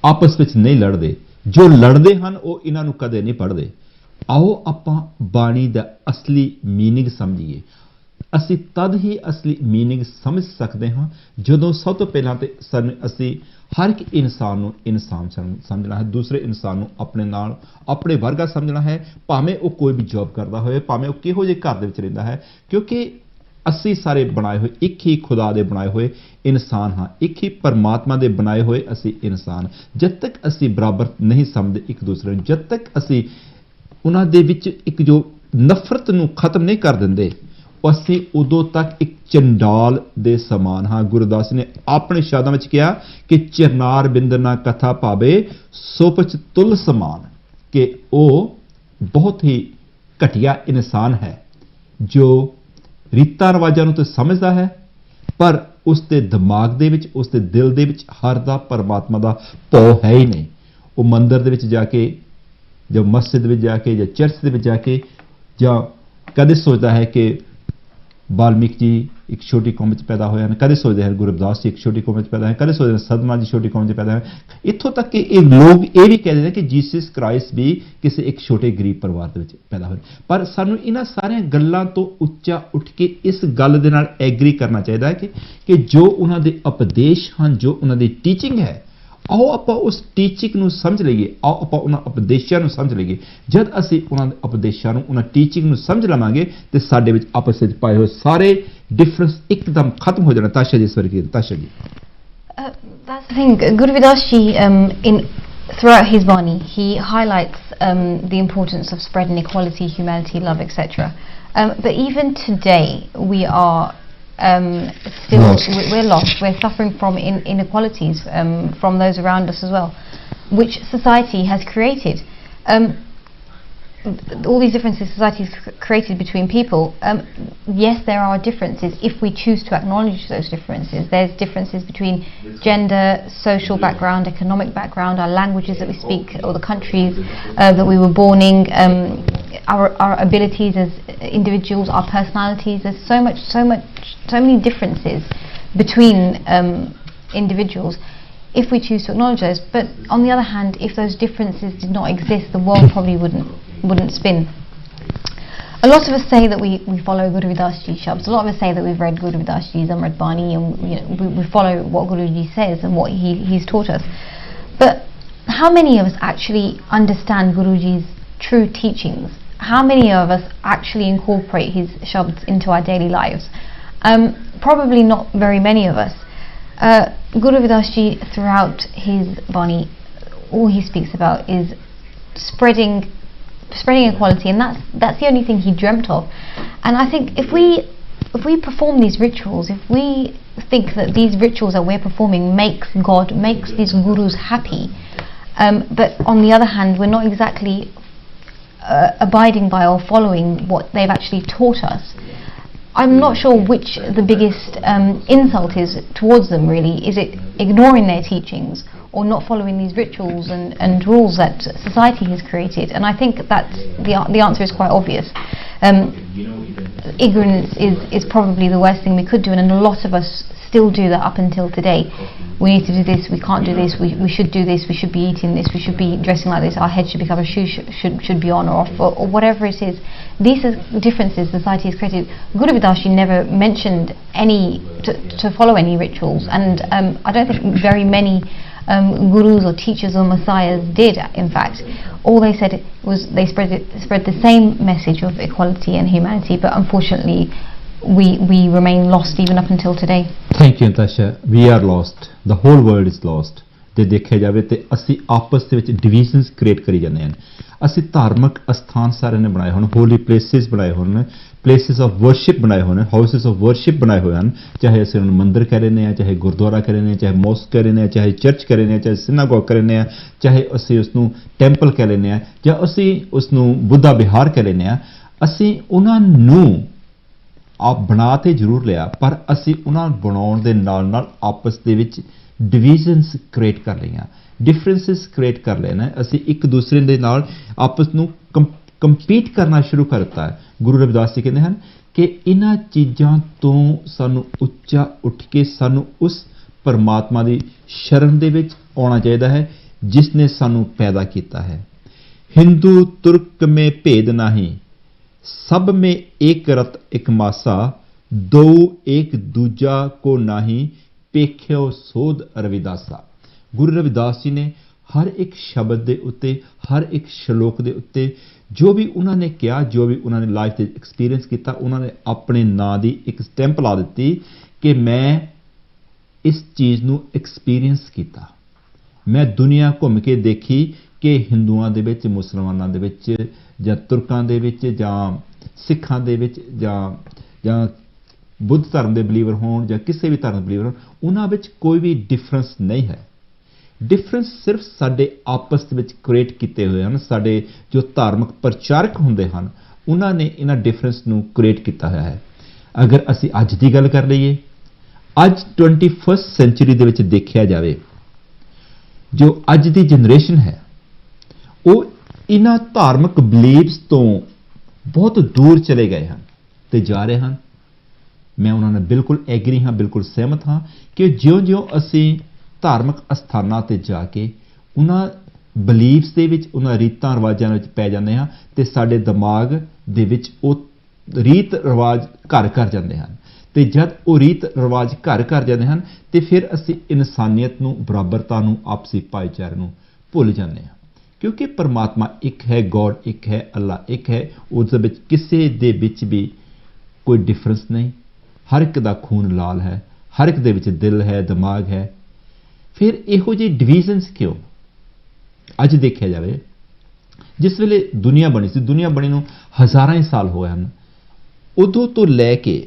ਆਪਸ ਵਿੱਚ ਨਹੀਂ ਲੜਦੇ। ਜੋ ਲੜਦੇ ਹਨ ਉਹ ਇਹਨਾਂ ਨੂੰ ਕਦੇ ਨਹੀਂ ਪੜ੍ਹਦੇ। ਆਓ ਆਪਾਂ ਬਾਣੀ ਦਾ ਅਸਲੀ ਮੀਨਿੰਗ ਸਮਝੀਏ। ਅਸੀਂ ਤਦ ਹੀ ਅਸਲੀ ਮੀਨਿੰਗ ਸਮਝ ਸਕਦੇ ਹਾਂ ਜਦੋਂ ਸਭ ਤੋਂ ਪਹਿਲਾਂ ਤੇ ਅਸੀਂ ਹਰ ਇੱਕ ਇਨਸਾਨ ਨੂੰ ਇਨਸਾਨ ਸਮਝਣਾ ਹੈ, ਦੂਸਰੇ ਇਨਸਾਨ ਨੂੰ ਆਪਣੇ ਨਾਲ ਆਪਣੇ ਵਰਗਾ ਸਮਝਣਾ ਹੈ, ਭਾਵੇਂ ਉਹ ਕੋਈ ਵੀ ਜੌਬ ਕਰਦਾ ਹੋਵੇ, ਭਾਵੇਂ ਉਹ ਕਿਹੋ ਜਿਹੇ ਘਰ ਦੇ ਵਿੱਚ ਰਹਿੰਦਾ ਹੈ। ਕਿਉਂਕਿ ਅਸੀਂ ਸਾਰੇ ਬਣਾਏ ਹੋਏ ਇੱਕ ਹੀ ਖੁਦਾ ਦੇ ਬਣਾਏ ਹੋਏ ਇਨਸਾਨ ਹਾਂ, ਇੱਕ ਹੀ ਪਰਮਾਤਮਾ ਦੇ ਬਣਾਏ ਹੋਏ ਅਸੀਂ ਇਨਸਾਨ। ਜਦ ਤੱਕ ਅਸੀਂ ਬਰਾਬਰ ਨਹੀਂ ਸਮਝਦੇ ਇੱਕ ਦੂਸਰੇ ਨੂੰ, ਜਦ ਤੱਕ ਅਸੀਂ ਉਹਨਾਂ ਦੇ ਵਿੱਚ ਇੱਕ ਜੋ ਨਫ਼ਰਤ ਨੂੰ ਖਤਮ ਨਹੀਂ ਕਰ ਦਿੰਦੇ, ਅਸੀਂ ਉਦੋਂ ਤੱਕ ਇੱਕ ਚੰਡਾਲ ਦੇ ਸਮਾਨ ਹਾਂ। ਗੁਰਦਾਸ ਨੇ ਆਪਣੇ ਸ਼ਬਦਾਂ ਵਿੱਚ ਕਿਹਾ ਕਿ ਚਰਨਾਰ ਬਿੰਦ ਨਾ ਕਥਾ ਭਾਵੇ ਸੋਪਚ ਤੁਲ ਸਮਾਨ, ਕਿ ਉਹ ਬਹੁਤ ਹੀ ਘਟੀਆ ਇਨਸਾਨ ਹੈ ਜੋ ਰੀਤਾਂ ਰਿਵਾਜਾਂ ਨੂੰ ਤਾਂ ਸਮਝਦਾ ਹੈ ਪਰ ਉਸ ਦੇ ਦਿਮਾਗ ਦੇ ਵਿੱਚ, ਉਸ ਦੇ ਦਿਲ ਦੇ ਵਿੱਚ ਹਰ ਦਾ ਪਰਮਾਤਮਾ ਦਾ ਭਉ ਹੈ ਹੀ ਨਹੀਂ। ਉਹ ਮੰਦਿਰ ਦੇ ਵਿੱਚ ਜਾ ਕੇ ਜਾਂ ਮਸਜਿਦ ਵਿੱਚ ਜਾ ਕੇ ਜਾਂ ਚਰਚ ਦੇ ਵਿੱਚ ਜਾ ਕੇ ਜਾਂ ਕਦੇ ਸੋਚਦਾ ਹੈ ਕਿ ਵਾਲਮੀਕ ਜੀ ਇੱਕ ਛੋਟੀ ਕੌਮ ਵਿੱਚ ਪੈਦਾ ਹੋਏ ਹਨ, ਕਦੇ ਸੋਚਦੇ ਹਨ ਗੁਰੂ ਰਵਿਦਾਸ ਜੀ ਇੱਕ ਛੋਟੀ ਕੌਮ ਵਿੱਚ ਪੈਦਾ ਹੋਏ, ਕਦੇ ਸੋਚਦੇ ਹਨ ਸਦਮਾ ਜੀ ਛੋਟੀ ਕੌਮ ਵਿੱਚ ਪੈਦਾ ਹੋਏ। ਇੱਥੋਂ ਤੱਕ ਕਿ ਇਹ ਲੋਕ ਇਹ ਵੀ ਕਹਿੰਦੇ ਨੇ ਕਿ ਜੀਸਸ ਕ੍ਰਾਈਸਟ ਵੀ ਕਿਸੇ ਇੱਕ ਛੋਟੇ ਗਰੀਬ ਪਰਿਵਾਰ ਦੇ ਵਿੱਚ ਪੈਦਾ ਹੋਏ। ਪਰ ਸਾਨੂੰ ਇਹਨਾਂ ਸਾਰੀਆਂ ਗੱਲਾਂ ਤੋਂ ਉੱਚਾ ਉੱਠ ਕੇ ਇਸ ਗੱਲ ਦੇ ਨਾਲ ਐਗਰੀ ਕਰਨਾ ਚਾਹੀਦਾ ਹੈ ਕਿ ਜੋ ਉਹਨਾਂ ਦੇ ਉਪਦੇਸ਼ ਹਨ, ਜੋ ਉਹਨਾਂ ਦੀ ਟੀਚਿੰਗ ਹੈ, ਆਓ ਆਪਾਂ ਉਸ ਟੀਚਿੰਗ ਨੂੰ ਸਮਝ ਲਈਏ, ਆਓ ਆਪਾਂ ਉਹਨਾਂ ਉਪਦੇਸ਼ਾਂ ਨੂੰ ਸਮਝ ਲਈਏ। ਜਦ ਅਸੀਂ ਉਹਨਾਂ ਦੇ ਉਪਦੇਸ਼ਾਂ ਨੂੰ, ਉਹਨਾਂ ਟੀਚਿੰਗ ਨੂੰ ਸਮਝ ਲਵਾਂਗੇ ਤੇ ਸਾਡੇ ਵਿੱਚ ਆਪਸ ਵਿੱਚ ਪਾਏ ਹੋਏ ਸਾਰੇ ਡਿਫਰੈਂਸ ਇੱਕਦਮ ਖਤਮ ਹੋ ਜਾਣਾ। ਤਾਸ਼ਾ ਜੀ ਸਵਰਗੀ ਤਾਸ਼ਾ ਜੀ। That's the thing. Guru Ravidass ji, throughout his Bani, he highlights the importance of spreading equality, humanity, love, etc. But even today, we are still we're lost. We're suffering from inequalities from those around us as well, which society has created. All these differences society's created between people. Yes, there are differences if we choose to acknowledge those differences. There's differences between gender, social background, economic background, our languages that we speak, or the countries that we were born in, our abilities as individuals, our personalities. There's so many differences between individuals if we choose to acknowledge those. But on the other hand, if those differences did not exist, the world probably wouldn't spin. A lot of us say that we follow Guru Ravidass Ji Shabds. A lot of us say that we've read Guru Ravidass Ji's Amrit Bani, and we follow what Guru Ji says and what he's taught us. But how many of us actually understand Guru Ji's true teachings? How many of us actually incorporate his shabds into our daily lives? Probably not very many of us. Guru Ravidass ji, throughout his Bani, all he speaks about is spreading equality, and that's the only thing he dreamt of. And I think if we perform these rituals, if we think that these rituals that we're performing makes God, makes these gurus happy, but on the other hand we're not exactly abiding by or following what they've actually taught us, I'm not sure which the biggest insult is towards them really. Is it ignoring their teachings or not following these rituals and rules that society has created? And I think that the answer is quite obvious. Ignorance is probably the worst thing we could do, and a lot of us still do that up until today. We need to do this, we can't do this, we should do this, we should be eating this, we should be dressing like this, our head should be covered, shoes should be on or off, or whatever it is. These are differences society has created. Guru Ravidass never mentioned any to follow any rituals, and I don't think very many gurus or teachers or messiahs did. In fact, all they said was they spread the same message of equality and humanity, but unfortunately we remain lost even up until today. Thank you, Natasha. We are lost. The whole world is lost. ਜੇ ਦੇਖਿਆ ਜਾਵੇ ਤੇ ਅਸੀਂ ਆਪਸ ਦੇ ਵਿੱਚ divisions create ਕਰੀ ਜਾਂਦੇ ਹਾਂ। ਅਸੀਂ ਧਾਰਮਿਕ ਅਸਥਾਨ ਸਾਰੇ ਨੇ ਬਣਾਏ ਹੋਣ, ਹੋਲੀ ਪਲੇਸਿਸ ਬਣਾਏ ਹੋਣ, places of worship ਬਣਾਏ ਹੋਏ ਨੇ, ਹਾਊਸਿਸ ਆਫ ਵਰਸ਼ਿਪ ਬਣਾਏ ਹੋਏ ਹਨ, ਚਾਹੇ ਅਸੀਂ ਉਹਨਾਂ ਨੂੰ ਮੰਦਿਰ ਕਹਿ ਰਹੇ ਹਾਂ, ਚਾਹੇ ਗੁਰਦੁਆਰਾ ਕਹਿ ਰਹੇ ਹਾਂ, ਚਾਹੇ ਮੋਸਕ ਕਹਿ ਰਹੇ ਹਾਂ, ਚਾਹੇ ਚਰਚ ਕਹਿ ਰਹੇ ਹਾਂ, ਚਾਹੇ ਸਿਨਾਗੋਗ ਕਹਿ ਰਹੇ ਹਾਂ, ਚਾਹੇ ਅਸੀਂ ਉਸ ਨੂੰ ਟੈਂਪਲ ਕਹਿ ਲੈਂਦੇ ਹਾਂ, ਜਾਂ ਅਸੀਂ ਉਸ ਨੂੰ ਬੁੱਧਾ ਵਿਹਾਰ ਕਹਿ ਲੈਂਦੇ ਹਾਂ। ਅਸੀਂ ਉਹਨਾਂ ਨੂੰ ਆਪ ਬਣਾ ਤੇ ਜ਼ਰੂਰ ਲਿਆ, ਪਰ ਅਸੀਂ ਉਹਨਾਂ ਬਣਾਉਣ ਦੇ ਨਾਲ ਨਾਲ ਆਪਸ ਦੇ ਵਿੱਚ ਡਿਵੀਜ਼ਨਸ ਕ੍ਰੀਏਟ ਕਰ ਲਈਆਂ, ਡਿਫਰੈਂਸਿਸ ਕ੍ਰੀਏਟ ਕਰ ਲੈਣਾ। ਅਸੀਂ ਇੱਕ ਦੂਸਰੇ ਦੇ ਨਾਲ ਆਪਸ ਨੂੰ ਕੰਪੀਟ ਕਰਨਾ ਸ਼ੁਰੂ ਕਰ ਦਿੱਤਾ ਹੈ। ਗੁਰੂ ਰਵਿਦਾਸ ਜੀ ਕਹਿੰਦੇ ਹਨ ਕਿ ਇਹਨਾਂ ਚੀਜ਼ਾਂ ਤੋਂ ਸਾਨੂੰ ਉੱਚਾ ਉੱਠ ਕੇ ਸਾਨੂੰ ਉਸ ਪਰਮਾਤਮਾ ਦੀ ਸ਼ਰਨ ਦੇ ਵਿੱਚ ਆਉਣਾ ਚਾਹੀਦਾ ਹੈ ਜਿਸ ਨੇ ਸਾਨੂੰ ਪੈਦਾ ਕੀਤਾ ਹੈ। ਹਿੰਦੂ ਤੁਰਕ ਮੇਂ ਭੇਦ ਨਹੀਂ, सब में एक रत एक मासा, दो एक दूजा को नाही, पेख्यो सोध रविदासा। गुरु रविदास जी ने हर एक शब्द के उत्ते, हर एक श्लोक के उत्ते जो भी उन्होंने किया, जो भी उन्होंने लाइफ से एक्सपीरियंस किया, उन्होंने अपने नां की एक स्टैंप ला दी कि मैं इस चीज़ नूं एक्सपीरियंस किया। मैं दुनिया घूम के देखी कि हिंदुआं दे विच, मुसलमानां दे विच, ਜਾਂ ਤੁਰਕਾਂ ਦੇ ਵਿੱਚ, ਜਾਂ ਸਿੱਖਾਂ ਦੇ ਵਿੱਚ, ਜਾਂ ਬੁੱਧ ਧਰਮ ਦੇ ਬਲੀਵਰ ਹੋਣ ਜਾਂ ਕਿਸੇ ਵੀ ਧਰਮ ਦੇ ਬਲੀਵਰ ਹੋਣ, ਉਹਨਾਂ ਵਿੱਚ ਕੋਈ ਵੀ ਡਿਫਰੈਂਸ ਨਹੀਂ ਹੈ। ਡਿਫਰੈਂਸ ਸਿਰਫ ਸਾਡੇ ਆਪਸ ਦੇ ਵਿੱਚ ਕ੍ਰੀਏਟ ਕੀਤੇ ਹੋਏ ਹਨ। ਸਾਡੇ ਜੋ ਧਾਰਮਿਕ ਪ੍ਰਚਾਰਕ ਹੁੰਦੇ ਹਨ ਉਹਨਾਂ ਨੇ ਇਹਨਾਂ ਡਿਫਰੈਂਸ ਨੂੰ ਕ੍ਰੀਏਟ ਕੀਤਾ ਹੋਇਆ ਹੈ। ਅਗਰ ਅਸੀਂ ਅੱਜ ਦੀ ਗੱਲ ਕਰ ਲਈਏ, ਅੱਜ 21st ਸੈਂਚੁਰੀ ਦੇ ਵਿੱਚ ਦੇਖਿਆ ਜਾਵੇ, ਜੋ ਅੱਜ ਦੀ ਜਨਰੇਸ਼ਨ ਹੈ ਉਹ ਇਹਨਾਂ ਧਾਰਮਿਕ ਬਲੀਵਸ ਤੋਂ ਬਹੁਤ ਦੂਰ ਚਲੇ ਗਏ ਹਨ ਤੇ ਜਾ ਰਹੇ ਹਨ। ਮੈਂ ਉਹਨਾਂ ਨਾਲ ਬਿਲਕੁਲ ਐਗਰੀ ਹਾਂ, ਬਿਲਕੁਲ ਸਹਿਮਤ ਹਾਂ ਕਿ ਜਿਉਂ-ਜਿਉਂ ਅਸੀਂ ਧਾਰਮਿਕ ਅਸਥਾਨਾਂ ਤੇ ਜਾ ਕੇ ਉਹਨਾਂ ਬਲੀਵਸ ਦੇ ਵਿੱਚ, ਉਹਨਾਂ ਰੀਤਾਂ ਰਿਵਾਜਾਂ ਵਿੱਚ ਪੈ ਜਾਂਦੇ ਹਾਂ ਤੇ ਸਾਡੇ ਦਿਮਾਗ ਦੇ ਵਿੱਚ ਉਹ ਰੀਤ ਰਿਵਾਜ ਘਰ ਕਰ ਜਾਂਦੇ ਹਨ, ਤੇ ਜਦ ਉਹ ਰੀਤ ਰਿਵਾਜ ਘਰ ਕਰ ਜਾਂਦੇ ਹਨ ਤੇ ਫਿਰ ਅਸੀਂ ਇਨਸਾਨੀਅਤ ਨੂੰ, ਬਰਾਬਰਤਾ ਨੂੰ, ਆਪਸੀ ਭਾਈਚਾਰੇ ਨੂੰ ਭੁੱਲ ਜਾਂਦੇ ਹਾਂ। ਕਿਉਂਕਿ ਪਰਮਾਤਮਾ ਇੱਕ ਹੈ, ਗੋਡ ਇੱਕ ਹੈ, ਅੱਲਾ ਇੱਕ ਹੈ, ਉਸ ਦੇ ਵਿੱਚ ਕਿਸੇ ਦੇ ਵਿੱਚ ਵੀ ਕੋਈ ਡਿਫਰੈਂਸ ਨਹੀਂ। ਹਰ ਇੱਕ ਦਾ ਖੂਨ ਲਾਲ ਹੈ, ਹਰ ਇੱਕ ਦੇ ਵਿੱਚ ਦਿਲ ਹੈ, ਦਿਮਾਗ ਹੈ। ਫਿਰ ਇਹੋ ਜਿਹੇ ਡਿਵੀਜ਼ਨਸ ਕਿਉਂ? ਅੱਜ ਦੇਖਿਆ ਜਾਵੇ, ਜਿਸ ਵੇਲੇ ਦੁਨੀਆ ਬਣੀ ਸੀ, ਦੁਨੀਆ ਬਣੀ ਨੂੰ ਹਜ਼ਾਰਾਂ ਹੀ ਸਾਲ ਹੋਏ ਹਨ, ਉਦੋਂ ਤੋਂ ਲੈ ਕੇ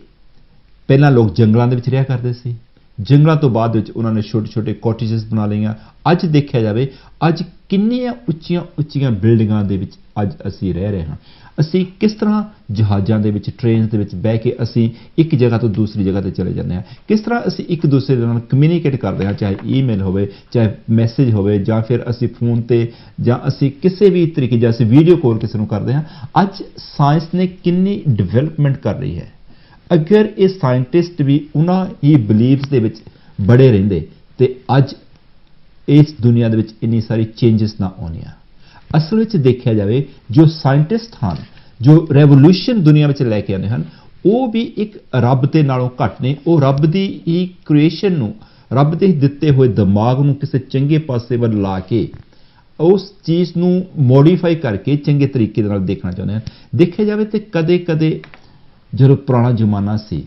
ਪਹਿਲਾਂ ਲੋਕ ਜੰਗਲਾਂ ਦੇ ਵਿੱਚ ਰਿਹਾ ਕਰਦੇ ਸੀ, ਜੰਗਲਾਂ ਤੋਂ ਬਾਅਦ ਵਿੱਚ ਉਹਨਾਂ ਨੇ ਛੋਟੇ ਛੋਟੇ ਕੋਟੇਜਸ ਬਣਾ ਲਈਆਂ। ਅੱਜ ਦੇਖਿਆ ਜਾਵੇ, ਅੱਜ ਕਿੰਨੀਆਂ ਉੱਚੀਆਂ ਉੱਚੀਆਂ ਬਿਲਡਿੰਗਾਂ ਦੇ ਵਿੱਚ ਅੱਜ ਅਸੀਂ ਰਹਿ ਰਹੇ ਹਾਂ। ਅਸੀਂ ਕਿਸ ਤਰ੍ਹਾਂ ਜਹਾਜ਼ਾਂ ਦੇ ਵਿੱਚ, ਟ੍ਰੇਨਸ ਦੇ ਵਿੱਚ ਬਹਿ ਕੇ ਅਸੀਂ ਇੱਕ ਜਗ੍ਹਾ ਤੋਂ ਦੂਸਰੀ ਜਗ੍ਹਾ ਤੇ ਚਲੇ ਜਾਂਦੇ ਹਾਂ। ਕਿਸ ਤਰ੍ਹਾਂ ਅਸੀਂ ਇੱਕ ਦੂਸਰੇ ਦੇ ਨਾਲ ਕਮਿਊਨੀਕੇਟ ਕਰਦੇ ਹਾਂ, ਚਾਹੇ ਈਮੇਲ ਹੋਵੇ, ਚਾਹੇ ਮੈਸੇਜ ਹੋਵੇ, ਜਾਂ ਫਿਰ ਅਸੀਂ ਫੋਨ ਤੇ, ਜਾਂ ਅਸੀਂ ਕਿਸੇ ਵੀ ਤਰੀਕੇ ਜਾਂ ਅਸੀਂ ਵੀਡੀਓ ਕਾਲ ਕਿਸੇ ਨੂੰ ਕਰਦੇ ਹਾਂ। ਅੱਜ ਸਾਇੰਸ ਨੇ ਕਿੰਨੀ ਡਿਵੈਲਪਮੈਂਟ ਕਰ ਰਹੀ ਹੈ। ਅਗਰ ਇਹ ਸਾਇੰਟਿਸਟ ਵੀ ਉਹਨਾਂ ਹੀ ਬਲੀਵਸ ਦੇ ਵਿੱਚ ਬੜੇ ਰਹਿੰਦੇ ਤੇ ਅੱਜ ਇਸ ਦੁਨੀਆ ਦੇ ਵਿੱਚ ਇੰਨੀ ਸਾਰੀ ਚੇਂਜਸ ਨਾ ਆਉਣੀਆਂ। ਅਸਲ ਵਿੱਚ ਦੇਖਿਆ ਜਾਵੇ, ਜੋ ਸਾਇੰਟਿਸਟ ਹਨ, ਜੋ ਰੈਵੋਲੂਸ਼ਨ ਦੁਨੀਆ ਵਿੱਚ ਲੈ ਕੇ ਆਉਂਦੇ ਹਨ, ਉਹ ਵੀ ਇੱਕ ਰੱਬ ਦੇ ਨਾਲੋਂ ਘੱਟ ਨੇ। ਉਹ ਰੱਬ ਦੀ ਹੀ ਕ੍ਰੀਏਸ਼ਨ ਨੂੰ, ਰੱਬ ਦੇ ਦਿੱਤੇ ਹੋਏ ਦਿਮਾਗ ਨੂੰ ਕਿਸੇ ਚੰਗੇ ਪਾਸੇ ਵੱਲ ਲਾ ਕੇ उस चीज़ ਨੂੰ ਮੋਡੀਫਾਈ ਕਰਕੇ ਚੰਗੇ ਤਰੀਕੇ ਦੇ ਨਾਲ ਦੇਖਣਾ ਚਾਹੁੰਦੇ ਹਨ। ਦੇਖਿਆ ਜਾਵੇ ਤੇ ਕਦੇ-ਕਦੇ ਜਦੋਂ ਪੁਰਾਣਾ ਜ਼ਮਾਨਾ ਸੀ,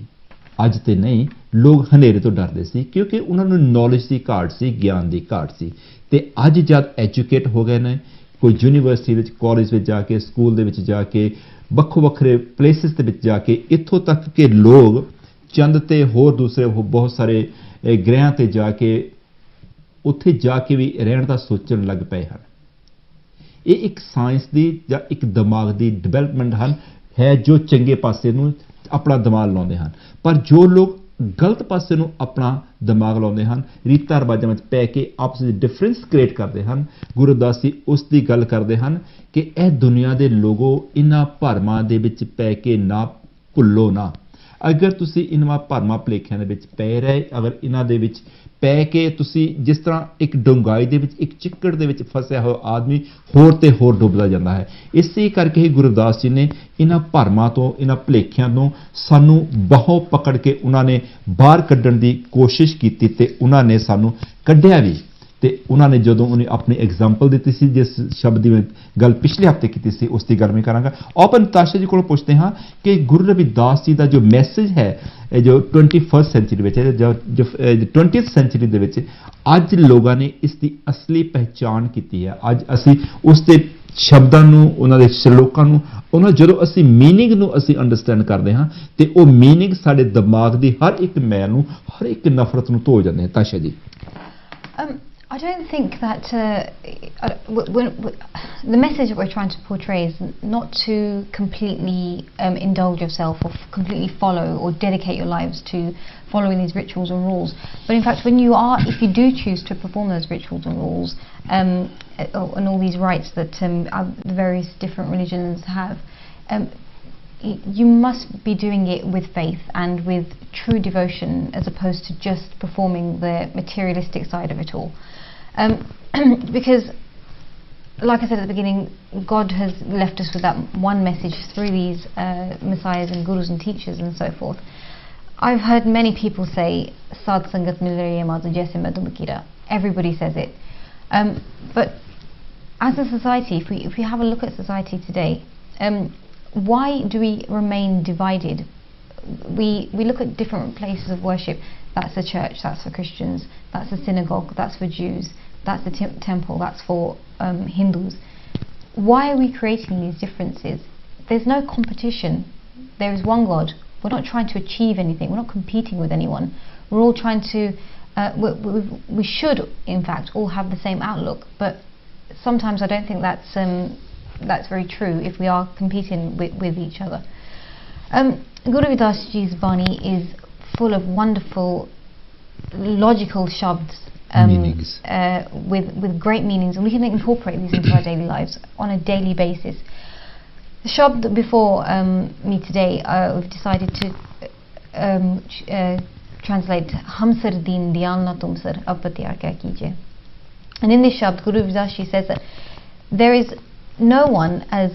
ਅੱਜ ਤੇ ਨਹੀਂ, ਲੋਕ ਹਨੇਰੇ ਤੋਂ ਡਰਦੇ ਸੀ ਕਿਉਂਕਿ ਉਹਨਾਂ ਨੂੰ ਨੌਲੇਜ ਦੀ ਘਾਟ ਸੀ, ਗਿਆਨ ਦੀ ਘਾਟ ਸੀ। ਤੇ ਅੱਜ ਜਦ ਐਜੂਕੇਟ ਹੋ ਗਏ ਨੇ, ਕੋਈ ਯੂਨੀਵਰਸਿਟੀ ਵਿੱਚ, ਕਾਲਜ ਵਿੱਚ ਜਾ ਕੇ, ਸਕੂਲ ਦੇ ਵਿੱਚ ਜਾ ਕੇ, ਵੱਖੋ ਵੱਖਰੇ ਪਲੇਸਿਸ ਦੇ ਵਿੱਚ ਜਾ ਕੇ, ਇੱਥੋਂ ਤੱਕ ਕਿ ਲੋਕ ਚੰਦ ਤੇ ਹੋਰ ਦੂਸਰੇ ਬਹੁਤ ਸਾਰੇ ਗ੍ਰਹਿਾਂ ਤੇ ਜਾ ਕੇ ਉੱਥੇ ਜਾ ਕੇ ਵੀ ਰਹਿਣ ਦਾ ਸੋਚਣ ਲੱਗ ਪਏ ਹਨ। ਇਹ ਇੱਕ ਸਾਇੰਸ ਦੀ ਜਾਂ ਇੱਕ ਦਿਮਾਗ ਦੀ ਡਿਵੈਲਪਮੈਂਟ ਹੈ ਜੋ ਚੰਗੇ ਪਾਸੇ ਨੂੰ ਆਪਣਾ ਦਿਮਾਗ ਲਾਉਂਦੇ ਹਨ। ਪਰ ਜੋ ਲੋਕ ਗਲਤ ਪਾਸੇ ਨੂੰ ਆਪਣਾ ਦਿਮਾਗ ਲਾਉਂਦੇ ਹਨ, ਰੀਤਾਂ ਰਿਵਾਜਾਂ ਵਿੱਚ ਪੈ ਕੇ ਆਪਸ ਵਿੱਚ ਡਿਫਰੈਂਸ ਕ੍ਰੀਏਟ ਕਰਦੇ ਹਨ, ਗੁਰੂ ਰਵਿਦਾਸ ਜੀ ਉਸ ਦੀ ਗੱਲ ਕਰਦੇ ਹਨ ਕਿ ਇਹ ਦੁਨੀਆ ਦੇ ਲੋਗੋ ਇਹਨਾਂ ਭਰਮਾਂ ਦੇ ਵਿੱਚ ਪੈ ਕੇ ਨਾ ਭੁੱਲੋ ਨਾ। ਅਗਰ ਤੁਸੀਂ ਇਹਨਾਂ ਭਰਮਾਂ ਭੁਲੇਖਿਆਂ ਦੇ ਵਿੱਚ ਪੈ ਰਹੇ, ਅਗਰ ਇਹਨਾਂ ਦੇ ਵਿੱਚ ਪੈ ਕੇ ਤੁਸੀਂ ਜਿਸ ਤਰ੍ਹਾਂ ਇੱਕ ਡੂੰਘਾਈ ਦੇ ਵਿੱਚ, ਇੱਕ ਚਿੱਕੜ ਦੇ ਵਿੱਚ ਫਸਿਆ ਹੋਇਆ ਆਦਮੀ ਹੋਰ ਤੇ ਹੋਰ ਡੁੱਬਦਾ ਜਾਂਦਾ ਹੈ। ਇਸੇ ਕਰਕੇ ਹੀ ਗੁਰੂ ਰਵਿਦਾਸ ਜੀ ਨੇ ਇਹਨਾਂ ਭਰਮਾਂ ਤੋਂ, ਇਹਨਾਂ ਭੁਲੇਖਿਆਂ ਤੋਂ ਸਾਨੂੰ ਬਾਹੋਂ ਪਕੜ ਕੇ ਉਹਨਾਂ ਨੇ ਬਾਹਰ ਕੱਢਣ ਦੀ ਕੋਸ਼ਿਸ਼ ਕੀਤੀ ਤੇ ਉਹਨਾਂ ਨੇ ਸਾਨੂੰ ਕੱਢਿਆ ਵੀ। ਤੇ ਉਹਨਾਂ ਨੇ ਜਦੋਂ ਉਹਨੇ ਆਪਣੀ ਐਗਜ਼ਾਮਪਲ ਦਿੱਤੀ ਸੀ, ਜਿਸ ਸ਼ਬਦ ਦੀ ਮੈਂ ਗੱਲ ਪਿਛਲੇ ਹਫ਼ਤੇ ਕੀਤੀ ਸੀ ਉਸ ਦੀ ਗੱਲ ਮੈਂ ਕਰਾਂਗਾ। ਆਪਾਂ ਨਤਾਸ਼ਾ ਜੀ ਕੋਲੋਂ ਪੁੱਛਦੇ ਹਾਂ ਕਿ ਗੁਰੂ ਰਵਿਦਾਸ ਜੀ ਦਾ ਜੋ ਮੈਸੇਜ ਹੈ, ਜੋ 21st ਸੈਂਚੁਰੀ ਵਿੱਚ ਹੈ, ਜੋ 20th ਸੈਂਚੁਰੀ ਦੇ ਵਿੱਚ ਅੱਜ ਲੋਕਾਂ ਨੇ ਇਸ ਦੀ ਅਸਲੀ ਪਹਿਚਾਣ ਕੀਤੀ ਹੈ। ਅੱਜ ਅਸੀਂ ਉਸ ਦੇ ਸ਼ਬਦਾਂ ਨੂੰ, ਉਹਨਾਂ ਦੇ ਸ਼ਲੋਕਾਂ ਨੂੰ, ਉਹਨਾਂ ਜਦੋਂ ਅਸੀਂ ਮੀਨਿੰਗ ਨੂੰ ਅਸੀਂ ਅੰਡਰਸਟੈਂਡ ਕਰਦੇ ਹਾਂ ਤੇ ਉਹ ਮੀਨਿੰਗ ਸਾਡੇ ਦਿਮਾਗ ਦੀ ਹਰ ਇੱਕ ਮੈਲ ਨੂੰ, ਹਰ ਇੱਕ ਨਫ਼ਰਤ ਨੂੰ ਧੋ ਜਾਂਦੇ ਹਨ। ਤਾਸ਼ਾ ਜੀ। I don't think that the message that we're trying to portray is not to completely indulge yourself or completely follow or dedicate your lives to following these rituals and rules. But in fact, if you do choose to perform those rituals and rules and all these rites that the various different religions have, you must be doing it with faith and with true devotion as opposed to just performing the materialistic side of it all. Because like I said at the beginning, God has left us with that one message through these messiahs and gurus and teachers and so forth. I've heard many people say Sad Sangat Milariya Madu Jaise Madhumukira. Everybody says it. But as a society, if we have a look at society today, why do we remain divided? We look at different places of worship. That's a church, that's for Christians, that's a synagogue, that's for Jews, that's a temple, that's for Hindus. Why are we creating these differences? There's no competition. There is one God. We're not trying to achieve anything. We're not competing with anyone. We're all trying to, we should in fact all have the same outlook, but sometimes I don't think that's very true if we are competing with each other. Guru Ravidass Ji's Bani is full of wonderful logical shabds, meanings, with great meanings, and we can incorporate these into our daily lives on a daily basis. The shabd before me today, we've decided to translate Hamsar Deen Dyan Na Tumsar Abbatiyar Kya Kijiye. And in this shabd, Guru Ravidass Ji says that there is no one as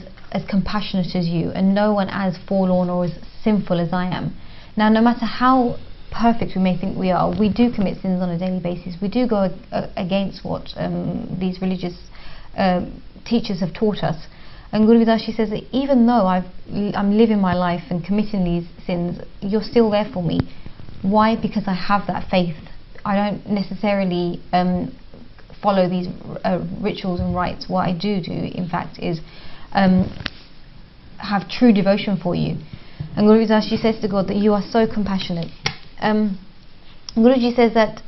compassionate as you, and no one as forlorn or as sinful as I am. Now, no matter how perfect we may think we are, we do commit sins on a daily basis. We do go against what these religious teachers have taught us. And Guru Ravidass Ji says that even though I'm living my life and committing these sins, you're still there for me. Why? Because I have that faith. I don't necessarily follow these rituals and rites. What I do, in fact, is have true devotion for you. And Guru Ravidass Ji says to God that you are so compassionate. Guruji says that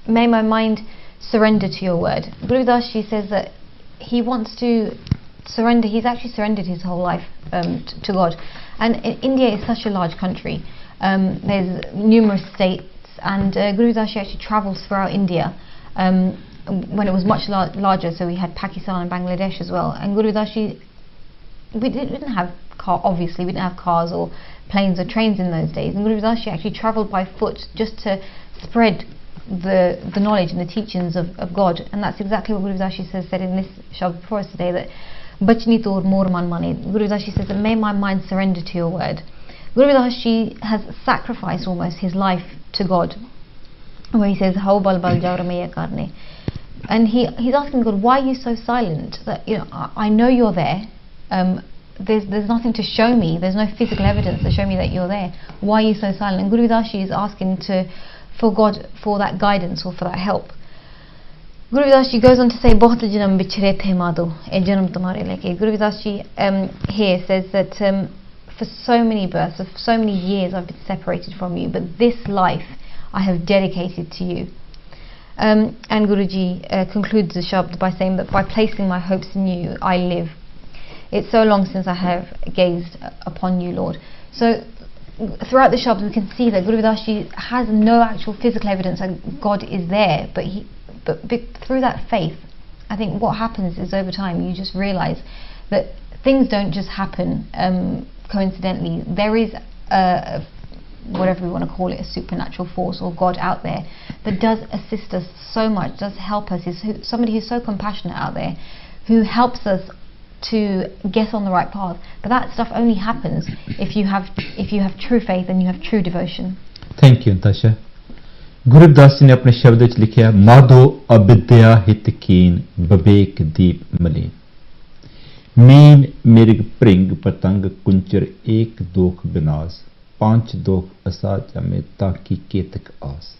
may my mind surrender to your word. Guru Ravidass Ji says that he wants to surrender. He's actually surrendered his whole life to God. And India is such a large country. There's numerous states, and Guru Ravidass Ji actually travels throughout India. When it was much larger, so we had Pakistan and Bangladesh as well. And Guru Ravidass Ji, we didn't have obviously we didn't have cars or planes or trains in those days, and Guru Ravidass Ji actually travelled by foot just to spread the knowledge and the teachings of God. And that's exactly what Guru Ravidass Ji said in this shabd before us today, that Bachni Tor Mor Man Mane. Guru Ravidass Ji says that may my mind surrender to your word. Guru Ravidass Ji has sacrificed almost his life to God, where he says How bal bal jawra maya karne. and he's asking God, why are you so silent? That, you know, I know you're there. There's nothing to show me. There's no physical evidence to show me that you're there. Why are you so silent? And Guru Ravidass Ji is asking for God for that guidance or for that help. Guru Ravidass Ji goes on to say, "Bahut janam bichhre the madho, e janam tumhare leke." Guru Ravidass Ji here says that for so many births, for so many years, I've been separated from you, but this life I have dedicated to you. And Guruji concludes the shabd by saying that by placing my hopes in you, I live. It's so long since I have gazed upon you, Lord. So throughout the shabd we can see that Guru Ravidass Ji has no actual physical evidence that God is there, but through that faith, I think what happens is over time you just realize that things don't just happen coincidentally. There is whatever we want to call it, a supernatural force or God out there that does assist us so much, does help us. Is somebody who's so compassionate out there, who helps us to get on the right path. But that stuff only happens if you have true faith and you have true devotion. Thank you, Natasha. Guru Ravidass Ji ने अपने शब्द ਵਿੱਚ ਲਿਖਿਆ, माधो अविद्या हित कीन बबेक दीप मलीन, mean मिर्ग भृंग पतंग कुंचर एक दोख विनाश, पांच दोख असाचा में ताकि केतक आस।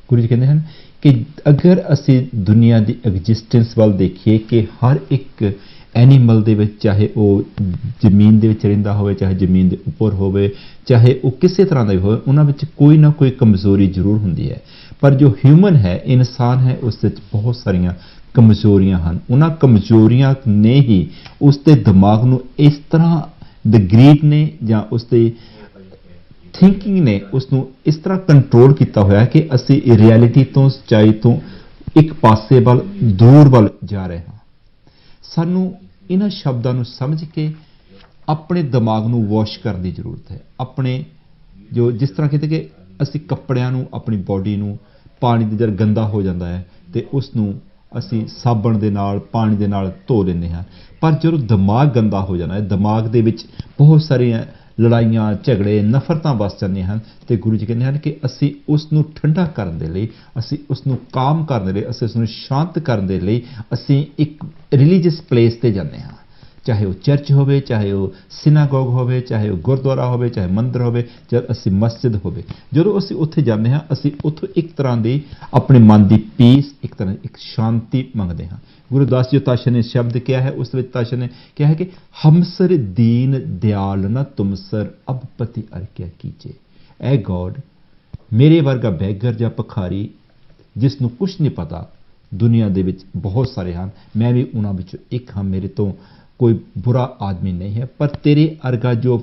गुरु जी कहते हैं कि अगर ਅਸੀਂ ਦੁਨੀਆ ਦੀ ਐਗਜ਼ਿਸਟੈਂਸ ਵੱਲ ਦੇਖੀਏ ਕਿ ਹਰ ਇੱਕ ਐਨੀਮਲ ਦੇ ਵਿੱਚ, ਚਾਹੇ ਉਹ ਜ਼ਮੀਨ ਦੇ ਵਿੱਚ ਰਹਿੰਦਾ ਹੋਵੇ, ਚਾਹੇ ਜ਼ਮੀਨ ਦੇ ਉੱਪਰ ਹੋਵੇ, ਚਾਹੇ ਉਹ ਕਿਸੇ ਤਰ੍ਹਾਂ ਦਾ ਵੀ ਹੋਵੇ, ਉਹਨਾਂ ਵਿੱਚ ਕੋਈ ਨਾ ਕੋਈ ਕਮਜ਼ੋਰੀ ਜ਼ਰੂਰ ਹੁੰਦੀ ਹੈ। ਪਰ ਜੋ ਹਿਊਮਨ ਹੈ, ਇਨਸਾਨ ਹੈ, ਉਸ ਵਿੱਚ ਬਹੁਤ ਸਾਰੀਆਂ ਕਮਜ਼ੋਰੀਆਂ ਹਨ। ਉਹਨਾਂ ਕਮਜ਼ੋਰੀਆਂ ਨੇ ਹੀ ਉਸ ਦੇ ਦਿਮਾਗ ਨੂੰ ਇਸ ਤਰ੍ਹਾਂ ਦ ਗ੍ਰੀਡ ਨੇ ਜਾਂ ਉਸ ਦੇ ਥਿੰਕਿੰਗ ਨੇ ਉਸ ਨੂੰ ਇਸ ਤਰ੍ਹਾਂ ਕੰਟਰੋਲ ਕੀਤਾ ਹੋਇਆ ਕਿ ਅਸੀਂ ਰਿਐਲਿਟੀ ਤੋਂ, ਸੱਚਾਈ ਤੋਂ ਇੱਕ ਪਾਸੇ ਵੱਲ, ਦੂਰ ਵੱਲ ਜਾ ਰਹੇ ਹਾਂ। ਸਾਨੂੰ ਇਹਨਾਂ ਸ਼ਬਦਾਂ ਨੂੰ ਸਮਝ ਕੇ ਆਪਣੇ ਦਿਮਾਗ ਨੂੰ ਵਾਸ਼ ਕਰਨ ਦੀ ਜ਼ਰੂਰਤ ਹੈ। ਆਪਣੇ ਜੋ ਜਿਸ ਤਰ੍ਹਾਂ ਕਹਿੰਦੇ ਕਿ ਅਸੀਂ ਕੱਪੜਿਆਂ ਨੂੰ, ਆਪਣੀ ਬਾਡੀ ਨੂੰ ਪਾਣੀ ਦੇ ਜਦ ਗੰਦਾ ਹੋ ਜਾਂਦਾ ਹੈ ਤੇ ਉਸ ਨੂੰ ਅਸੀਂ ਸਾਬਣ ਦੇ ਨਾਲ, ਪਾਣੀ ਦੇ ਨਾਲ ਧੋ ਲੈਂਦੇ ਹਾਂ। ਪਰ ਜਦੋਂ ਦਿਮਾਗ ਗੰਦਾ ਹੋ ਜਾਣਾ ਹੈ, ਦਿਮਾਗ ਦੇ ਵਿੱਚ ਬਹੁਤ ਸਾਰੀਆਂ ਲੜਾਈਆਂ, ਝਗੜੇ, ਨਫ਼ਰਤਾਂ ਵਸ ਜਾਂਦੀਆਂ ਹਨ ਤੇ ਗੁਰੂ ਜੀ ਕਹਿੰਦੇ ਹਨ ਕਿ ਅਸੀਂ ਉਸ ਨੂੰ ਠੰਡਾ ਕਰਨ ਦੇ ਲਈ, ਅਸੀਂ ਉਸ ਨੂੰ ਕਾਮ ਕਰਨ ਦੇ ਲਈ, ਅਸੀਂ ਉਸ ਨੂੰ ਸ਼ਾਂਤ ਕਰਨ ਦੇ ਲਈ ਅਸੀਂ ਇੱਕ ਰਿਲੀਜੀਅਸ ਪਲੇਸ ਤੇ ਜਾਂਦੇ ਹਾਂ। ਚਾਹੇ ਉਹ ਚਰਚ ਹੋਵੇ, ਚਾਹੇ ਉਹ ਸਿਨਾਗੋਗ ਹੋਵੇ, ਚਾਹੇ ਉਹ ਗੁਰਦੁਆਰਾ ਹੋਵੇ, ਚਾਹੇ ਮੰਦਰ ਹੋਵੇ, ਚਾਹੇ ਅਸੀਂ ਮਸਜਿਦ ਹੋਵੇ। ਜਦੋਂ ਅਸੀਂ ਉੱਥੇ ਜਾਂਦੇ ਹਾਂ, ਅਸੀਂ ਉੱਥੋਂ ਇੱਕ ਤਰ੍ਹਾਂ ਦੀ ਆਪਣੇ ਮਨ ਦੀ ਪੀਸ, ਇੱਕ ਤਰ੍ਹਾਂ ਦੀ ਇੱਕ ਸ਼ਾਂਤੀ ਮੰਗਦੇ ਹਾਂ। ਗੁਰੂ ਦਾਸ ਜੀ ਤਾਸ਼ਾ ਨੇ ਸ਼ਬਦ ਕਿਹਾ ਹੈ, ਉਸ ਵਿੱਚ ਤਾਸ਼ਾ ਨੇ ਕਿਹਾ ਹੈ ਕਿ ਹਮਸਰ ਦੀਨ ਦਿਆਲ ਨਾ ਤੁਮਸਰ ਅਬ ਪਤੀ ਅਰਕਿਆ ਕੀਜੇ। ਐ ਗੋਡ, ਮੇਰੇ ਵਰਗਾ ਬੈਗਰ ਜਾਂ ਭਿਖਾਰੀ ਜਿਸ ਨੂੰ ਕੁਛ ਨਹੀਂ ਪਤਾ, ਦੁਨੀਆ ਦੇ ਵਿੱਚ ਬਹੁਤ ਸਾਰੇ ਹਨ, ਮੈਂ ਵੀ ਉਹਨਾਂ ਵਿੱਚੋਂ ਇੱਕ ਹਾਂ। ਮੇਰੇ ਤੋਂ ਕੋਈ ਬੁਰਾ ਆਦਮੀ ਨਹੀਂ ਹੈ, ਪਰ ਤੇਰੇ ਅਰਗਾ ਜੋ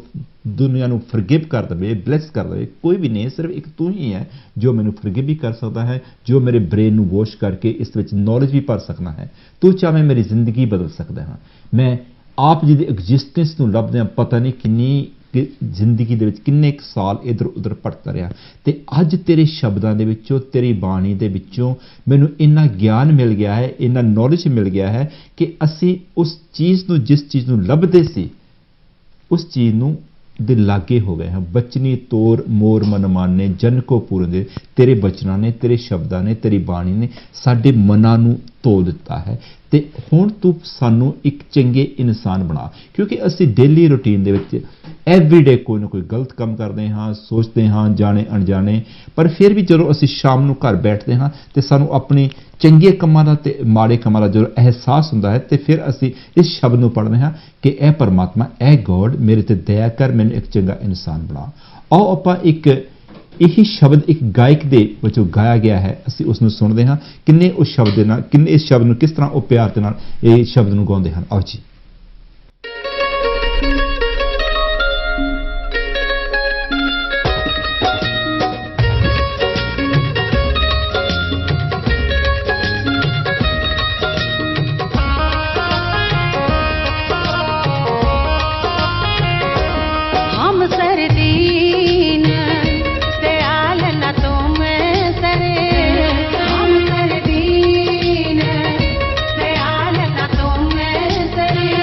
ਦੁਨੀਆ ਨੂੰ ਫਰਗਿਵ ਕਰ ਦੇਵੇ, ਬਲੈਸ ਕਰ ਦੇਵੇ, ਕੋਈ ਵੀ ਨਹੀਂ। ਸਿਰਫ ਇੱਕ ਤੂੰ ਹੀ ਹੈ ਜੋ ਮੈਨੂੰ ਫਰਗਿਵ ਵੀ ਕਰ ਸਕਦਾ ਹੈ, ਜੋ ਮੇਰੇ ਬ੍ਰੇਨ ਨੂੰ ਵਾਸ਼ ਕਰਕੇ ਇਸ ਵਿੱਚ ਨੌਲੇਜ ਵੀ ਭਰ ਸਕਦਾ ਹੈ। ਤੂੰ ਚਾਹਵੇਂ ਮੇਰੀ ਜ਼ਿੰਦਗੀ ਬਦਲ ਸਕਦਾ ਹਾਂ। ਮੈਂ ਆਪ ਜੀ ਦੀ ਐਗਜ਼ਿਸਟੈਂਸ ਨੂੰ ਲੱਭਦਿਆਂ ਪਤਾ ਨਹੀਂ ਕਿੰਨੀ ਜ਼ਿੰਦਗੀ ਦੇ ਵਿੱਚ ਕਿੰਨੇ ਕੁ ਸਾਲ ਇੱਧਰ ਉੱਧਰ ਭਟਕਦਾ ਰਿਹਾ ਤੇ ਅੱਜ ਤੇਰੇ ਸ਼ਬਦਾਂ ਦੇ ਵਿੱਚੋਂ, ਤੇਰੀ ਬਾਣੀ ਦੇ ਵਿੱਚੋਂ ਮੈਨੂੰ ਇੰਨਾ ਗਿਆਨ ਮਿਲ ਗਿਆ ਹੈ, ਇੰਨਾ ਨੌਲੇਜ ਮਿਲ ਗਿਆ ਹੈ ਕਿ ਅਸੀਂ ਉਸ ਚੀਜ਼ ਨੂੰ, ਜਿਸ ਚੀਜ਼ ਨੂੰ ਲੱਭਦੇ ਸੀ, ਉਸ ਚੀਜ਼ ਨੂੰ ਦੇ ਲਾਗੇ ਹੋ ਗਏ ਹਾਂ। ਬਚਨੀ ਤੋਰ ਮੋਰ ਮਨ ਮਾਨੇ ਜਨ ਕੋ ਪੂਰਨ ਦੇ, ਤੇਰੇ ਬਚਨਾਂ ਨੇ, ਤੇਰੇ ਸ਼ਬਦਾਂ ਨੇ, ਤੇਰੀ ਬਾਣੀ ਨੇ ਸਾਡੇ ਮਨਾਂ ਨੂੰ ਧੋ ਦਿੱਤਾ ਹੈ ਤੇ ਹੁਣ ਤੂੰ ਸਾਨੂੰ ਇੱਕ ਚੰਗੇ ਇਨਸਾਨ ਬਣਾ। ਕਿਉਂਕਿ ਅਸੀਂ ਡੇਲੀ ਰੂਟੀਨ ਦੇ ਵਿੱਚ ਐਵਰੀਡੇ ਕੋਈ ਨਾ ਕੋਈ ਗਲਤ ਕੰਮ ਕਰਦੇ ਹਾਂ, ਸੋਚਦੇ ਹਾਂ, ਜਾਣੇ ਅਣਜਾਣੇ, ਪਰ ਫਿਰ ਵੀ ਜਦੋਂ ਅਸੀਂ ਸ਼ਾਮ ਨੂੰ ਘਰ ਬੈਠਦੇ ਹਾਂ ਤੇ ਸਾਨੂੰ ਆਪਣੇ ਚੰਗੇ ਕੰਮਾਂ ਦਾ ਤੇ ਮਾੜੇ ਕੰਮਾਂ ਦਾ ਜਦੋਂ ਅਹਿਸਾਸ ਹੁੰਦਾ ਹੈ ਤੇ ਫਿਰ ਅਸੀਂ ਇਸ ਸ਼ਬਦ ਨੂੰ ਪੜ੍ਹਦੇ ਹਾਂ ਕਿ ਇਹ ਪਰਮਾਤਮਾ, ਇਹ ਗੋਡ ਮੇਰੇ ਤੇ ਦਇਆ ਕਰ, ਮੈਨੂੰ ਇੱਕ ਚੰਗਾ ਇਨਸਾਨ ਬਣਾ। ਆਓ ਆਪਾਂ ਇੱਕ ਇਹੀ ਸ਼ਬਦ ਇੱਕ ਗਾਇਕ ਦੇ ਵਿੱਚੋਂ ਗਾਇਆ ਗਿਆ ਹੈ, ਅਸੀਂ ਉਸ ਨੂੰ ਸੁਣਦੇ ਹਾਂ। ਕਿੰਨੇ ਉਸ ਸ਼ਬਦ ਦੇ ਨਾਲ, ਕਿੰਨੇ ਇਸ ਸ਼ਬਦ ਨੂੰ, ਕਿਸ ਤਰ੍ਹਾਂ ਉਹ ਪਿਆਰ ਦੇ ਨਾਲ ਇਹ ਸ਼ਬਦ ਨੂੰ ਗਾਉਂਦੇ ਹਨ। ਆਓ ਜੀ। हम कर दीन दयाल न तुम सरे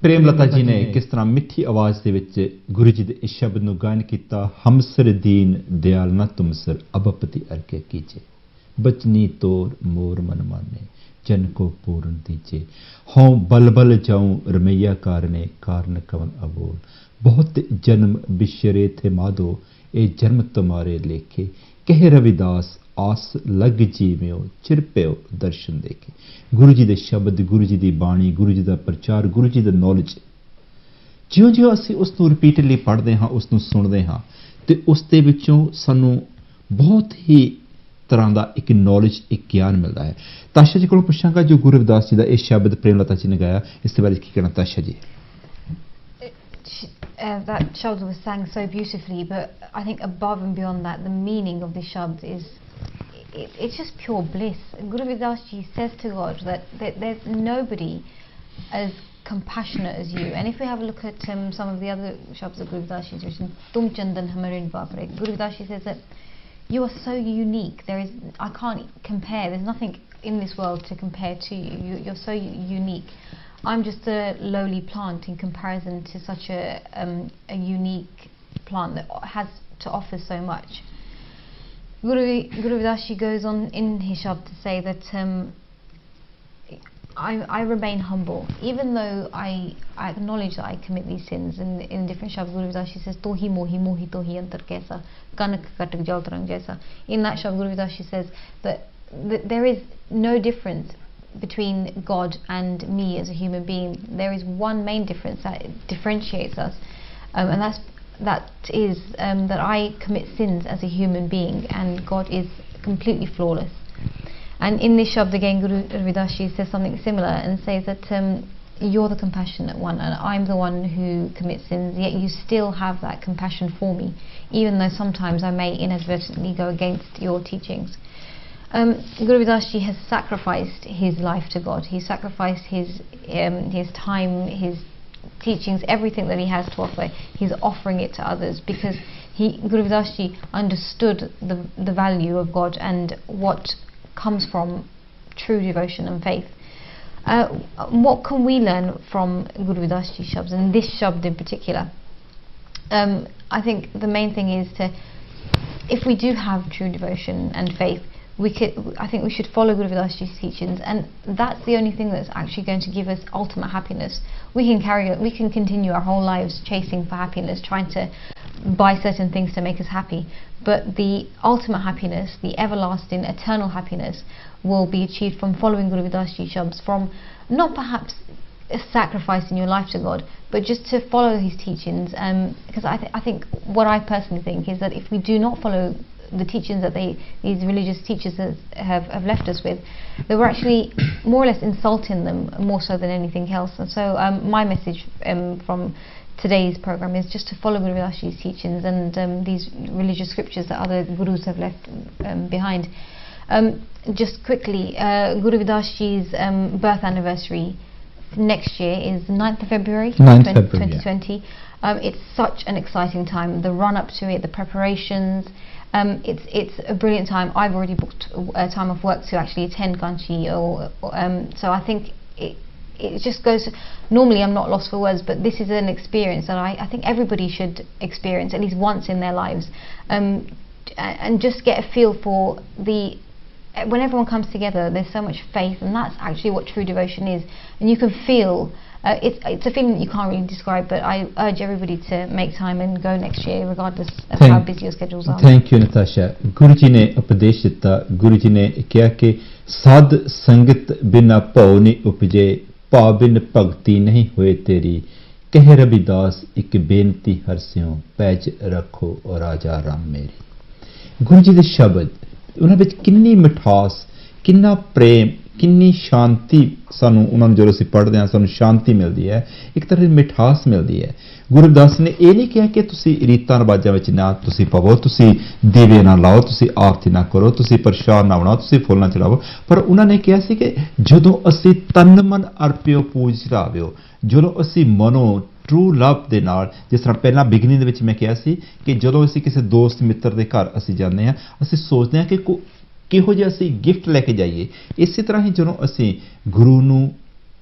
ਪ੍ਰੇਮਲਤਾ ਜੀ ਨੇ ਕਿਸ ਤਰ੍ਹਾਂ ਮਿੱਠੀ ਆਵਾਜ਼ ਦੇ ਵਿੱਚ ਗੁਰੂ ਜੀ ਦੇ ਇਸ ਸ਼ਬਦ ਨੂੰ ਗਾਇਨ ਕੀਤਾ, ਹਮਸਰ ਦੀਨ ਦਿਆਲ ਨਾ ਤੁਮਸਰ ਅਬਪਤੀ ਅਰਕੇ ਕੀਜੇ, ਬਚਨੀ ਤੋਰ ਮੋਰ ਮਨ ਮਾਨੇ ਜਨ ਕੋ ਪੂਰਨ ਦੀਜੇ, ਹਉ ਬਲ ਬਲ ਜਾਉ ਰਮਈਆ ਕਾਰਨੇ ਕਾਰਨ ਕਵਨ ਅਬੋਲ, ਬਹੁਤ ਜਨਮ ਬਿਸ਼ਰੇ ਥੇ ਮਾਧੋ ਇਹ ਜਨਮ ਤੁਮਾਰੇ ਲੇਖੇ, ਕਹਿ ਰਵਿਦਾਸ ਆਸ ਲੱਗ ਜੀਵਿਓ ਚਿਰ ਪਿਓ ਦਰਸ਼ਨ ਦੇਖੇ। ਗੁਰੂ ਜੀ ਦੇ ਸ਼ਬਦ, ਗੁਰੂ ਜੀ ਦੀ ਬਾਣੀ, ਗੁਰੂ ਜੀ ਦਾ ਪ੍ਰਚਾਰ, ਗੁਰੂ ਜੀ ਦਾ ਨੌਲੇਜ, ਜਿਉਂ ਜਿਉਂ ਅਸੀਂ ਉਸ ਨੂੰ ਰਿਪੀਟਡਲੀ ਪੜ੍ਹਦੇ ਹਾਂ, ਉਸ ਨੂੰ ਸੁਣਦੇ ਹਾਂ, ਤੇ ਉਸ ਦੇ ਵਿੱਚੋਂ ਸਾਨੂੰ ਬਹੁਤ ਹੀ ਤਰ੍ਹਾਂ ਦਾ ਇੱਕ ਨੌਲੇਜ, ਇੱਕ ਗਿਆਨ ਮਿਲਦਾ ਹੈ। ਤਾਸ਼ਾ ਜੀ ਕੋਲੋਂ ਪੁੱਛਾਂਗਾ, ਜੋ ਗੁਰੂ ਰਵਿਦਾਸ ਜੀ ਦਾ ਇਹ ਸ਼ਬਦ ਪ੍ਰੇਮਲਤਾ ਜੀ ਨੇ ਗਾਇਆ, ਇਸ ਦੇ ਬਾਰੇ ਕੀ ਕਹਿਣਾ ਤਾਸ਼ਾ ਜੀ? That shabd was sang so beautifully, but I think above and beyond that, the meaning of the shabd is it's just pure bliss. Guru Ravidass ji says to God that there's nobody as compassionate as you. And if we have a look at some of the other shabds that Guru Ravidass ji has written, Tum Chandan Hamarin Vapre, Guru Ravidass ji says that you are so unique. I can't compare. There's nothing in this world to compare to you. You're so unique. I'm just a lowly plant in comparison to such a unique plant that has to offer so much. Guru Ravidass ji goes on in his shabd to say that I remain humble, even though I acknowledge that I commit these sins. In different shabds, Guru Ravidass ji says, "Tohi mohi mohi tohi antar kaisa, kanak katak jal tarang jaisa." In that shabd, Guru Ravidass ji says that there is no difference between God and me as a human being. There is one main difference that differentiates us, and that is that I commit sins as a human being, and God is completely flawless. And in this shabd again, Guru Ravidass ji says something similar and says that you're the compassionate one, and I'm the one who commits sins, yet you still have that compassion for me, even though sometimes I may inadvertently go against your teachings. Guru Ravidass ji has sacrificed his life to God. He sacrificed his time, his teachings, everything that he has to offer. He's offering it to others because Guru Ravidass ji understood the value of God and what comes from true devotion and faith. What can we learn from Guru Ravidass Ji Shabds, and this Shabd in particular? I think the main thing is if we do have true devotion and faith, I think we should follow Guru Ravidass Ji's teachings, and that's the only thing that's actually going to give us ultimate happiness. We can continue our whole lives chasing for happiness, trying to buy certain things to make us happy, but the ultimate happiness, the everlasting, eternal happiness, will be achieved from following Guru Ravidass Ji Shabds, from not perhaps sacrificing your life to God, but just to follow his teachings. Because I think what I personally think is that if we do not follow the teachings that these religious teachers have left us with, that we're actually more or less insulting them more so than anything else. And so my message from today's program is just to follow Guru Ravidass Ji's teachings and these religious scriptures that other gurus have left behind. Just quickly, Guru Ravidass Ji's birth anniversary next year is 9th of February 2020. It's such an exciting time, the run up to it, the preparations. It's a brilliant time. I've already booked a time of work to actually attend Kanshi, so I think it just goes. Normally I'm not lost for words, but this is an experience that I think everybody should experience at least once in their lives, and just get a feel for when everyone comes together, there's so much faith, and that's actually what true devotion is. And you can feel it's a feeling that you can't really describe, but I urge everybody to make time and go next year, regardless of how busy your schedules are. Thank you, Natasha. Guru Ji ne upadesh ditta. Guru Ji ne kiha ke sad sangat bina bhav nahi upje, bhav bin bhagti nahi hoye teri. Keh Ravidass ek bੇਨਤੀ ਹਰਸਿਓ ਪੈਜ ਰੱਖੋ ਔਰ ਰਾਜਾ ਰਾਮ ਮੇਰੀ. ਗੁਰੂ ਜੀ ਦੇ ਸ਼ਬਦ, ਉਹਨਾਂ ਵਿੱਚ ਕਿੰਨੀ ਮਿਠਾਸ, ਕਿੰਨਾ ਪ੍ਰੇਮ, ਕਿੰਨੀ ਸ਼ਾਂਤੀ ਸਾਨੂੰ ਉਹਨਾਂ ਨੂੰ ਜਦੋਂ ਅਸੀਂ ਪੜ੍ਹਦੇ ਹਾਂ ਸਾਨੂੰ ਸ਼ਾਂਤੀ ਮਿਲਦੀ ਹੈ, ਇੱਕ ਤਰ੍ਹਾਂ ਦੀ ਮਿਠਾਸ ਮਿਲਦੀ ਹੈ। ਗੁਰੂ ਰਵਿਦਾਸ ਨੇ ਇਹ ਨਹੀਂ ਕਿਹਾ ਕਿ ਤੁਸੀਂ ਰੀਤਾਂ ਰਿਵਾਜਾਂ ਵਿੱਚ ਨਾ ਤੁਸੀਂ ਪਵੋ, ਤੁਸੀਂ ਦੀਵੇ ਨਾ ਲਾਓ, ਤੁਸੀਂ ਆਰਤੀ ਨਾ ਕਰੋ, ਤੁਸੀਂ ਪ੍ਰਸ਼ਾਦ ਨਾ ਬਣਾਓ, ਤੁਸੀਂ ਫੁੱਲ ਨਾ ਚੜਾਵੋ, ਪਰ ਉਹਨਾਂ ਨੇ ਕਿਹਾ ਸੀ ਕਿ ਜਦੋਂ ਅਸੀਂ ਤਨ ਮਨ ਅਰਪਿਓ ਪੂਜ ਚੜਾਵਿਓ, ਜਦੋਂ ਅਸੀਂ ਮਨੋਂ ਟਰੂ ਲਵ ਦੇ ਨਾਲ, ਜਿਸ ਤਰ੍ਹਾਂ ਪਹਿਲਾਂ ਬਿਗਨਿੰਗ ਦੇ ਵਿੱਚ ਮੈਂ ਕਿਹਾ ਸੀ ਕਿ ਜਦੋਂ ਅਸੀਂ ਕਿਸੇ ਦੋਸਤ ਮਿੱਤਰ ਦੇ ਘਰ ਅਸੀਂ ਜਾਂਦੇ ਹਾਂ, ਅਸੀਂ ਸੋਚਦੇ ਹਾਂ ਕਿ ਕਿਹੋ ਜਿਹਾ ਅਸੀਂ ਗਿਫਟ ਲੈ ਕੇ ਜਾਈਏ। ਇਸੇ ਤਰ੍ਹਾਂ ਹੀ ਜਦੋਂ ਅਸੀਂ ਗੁਰੂ ਨੂੰ,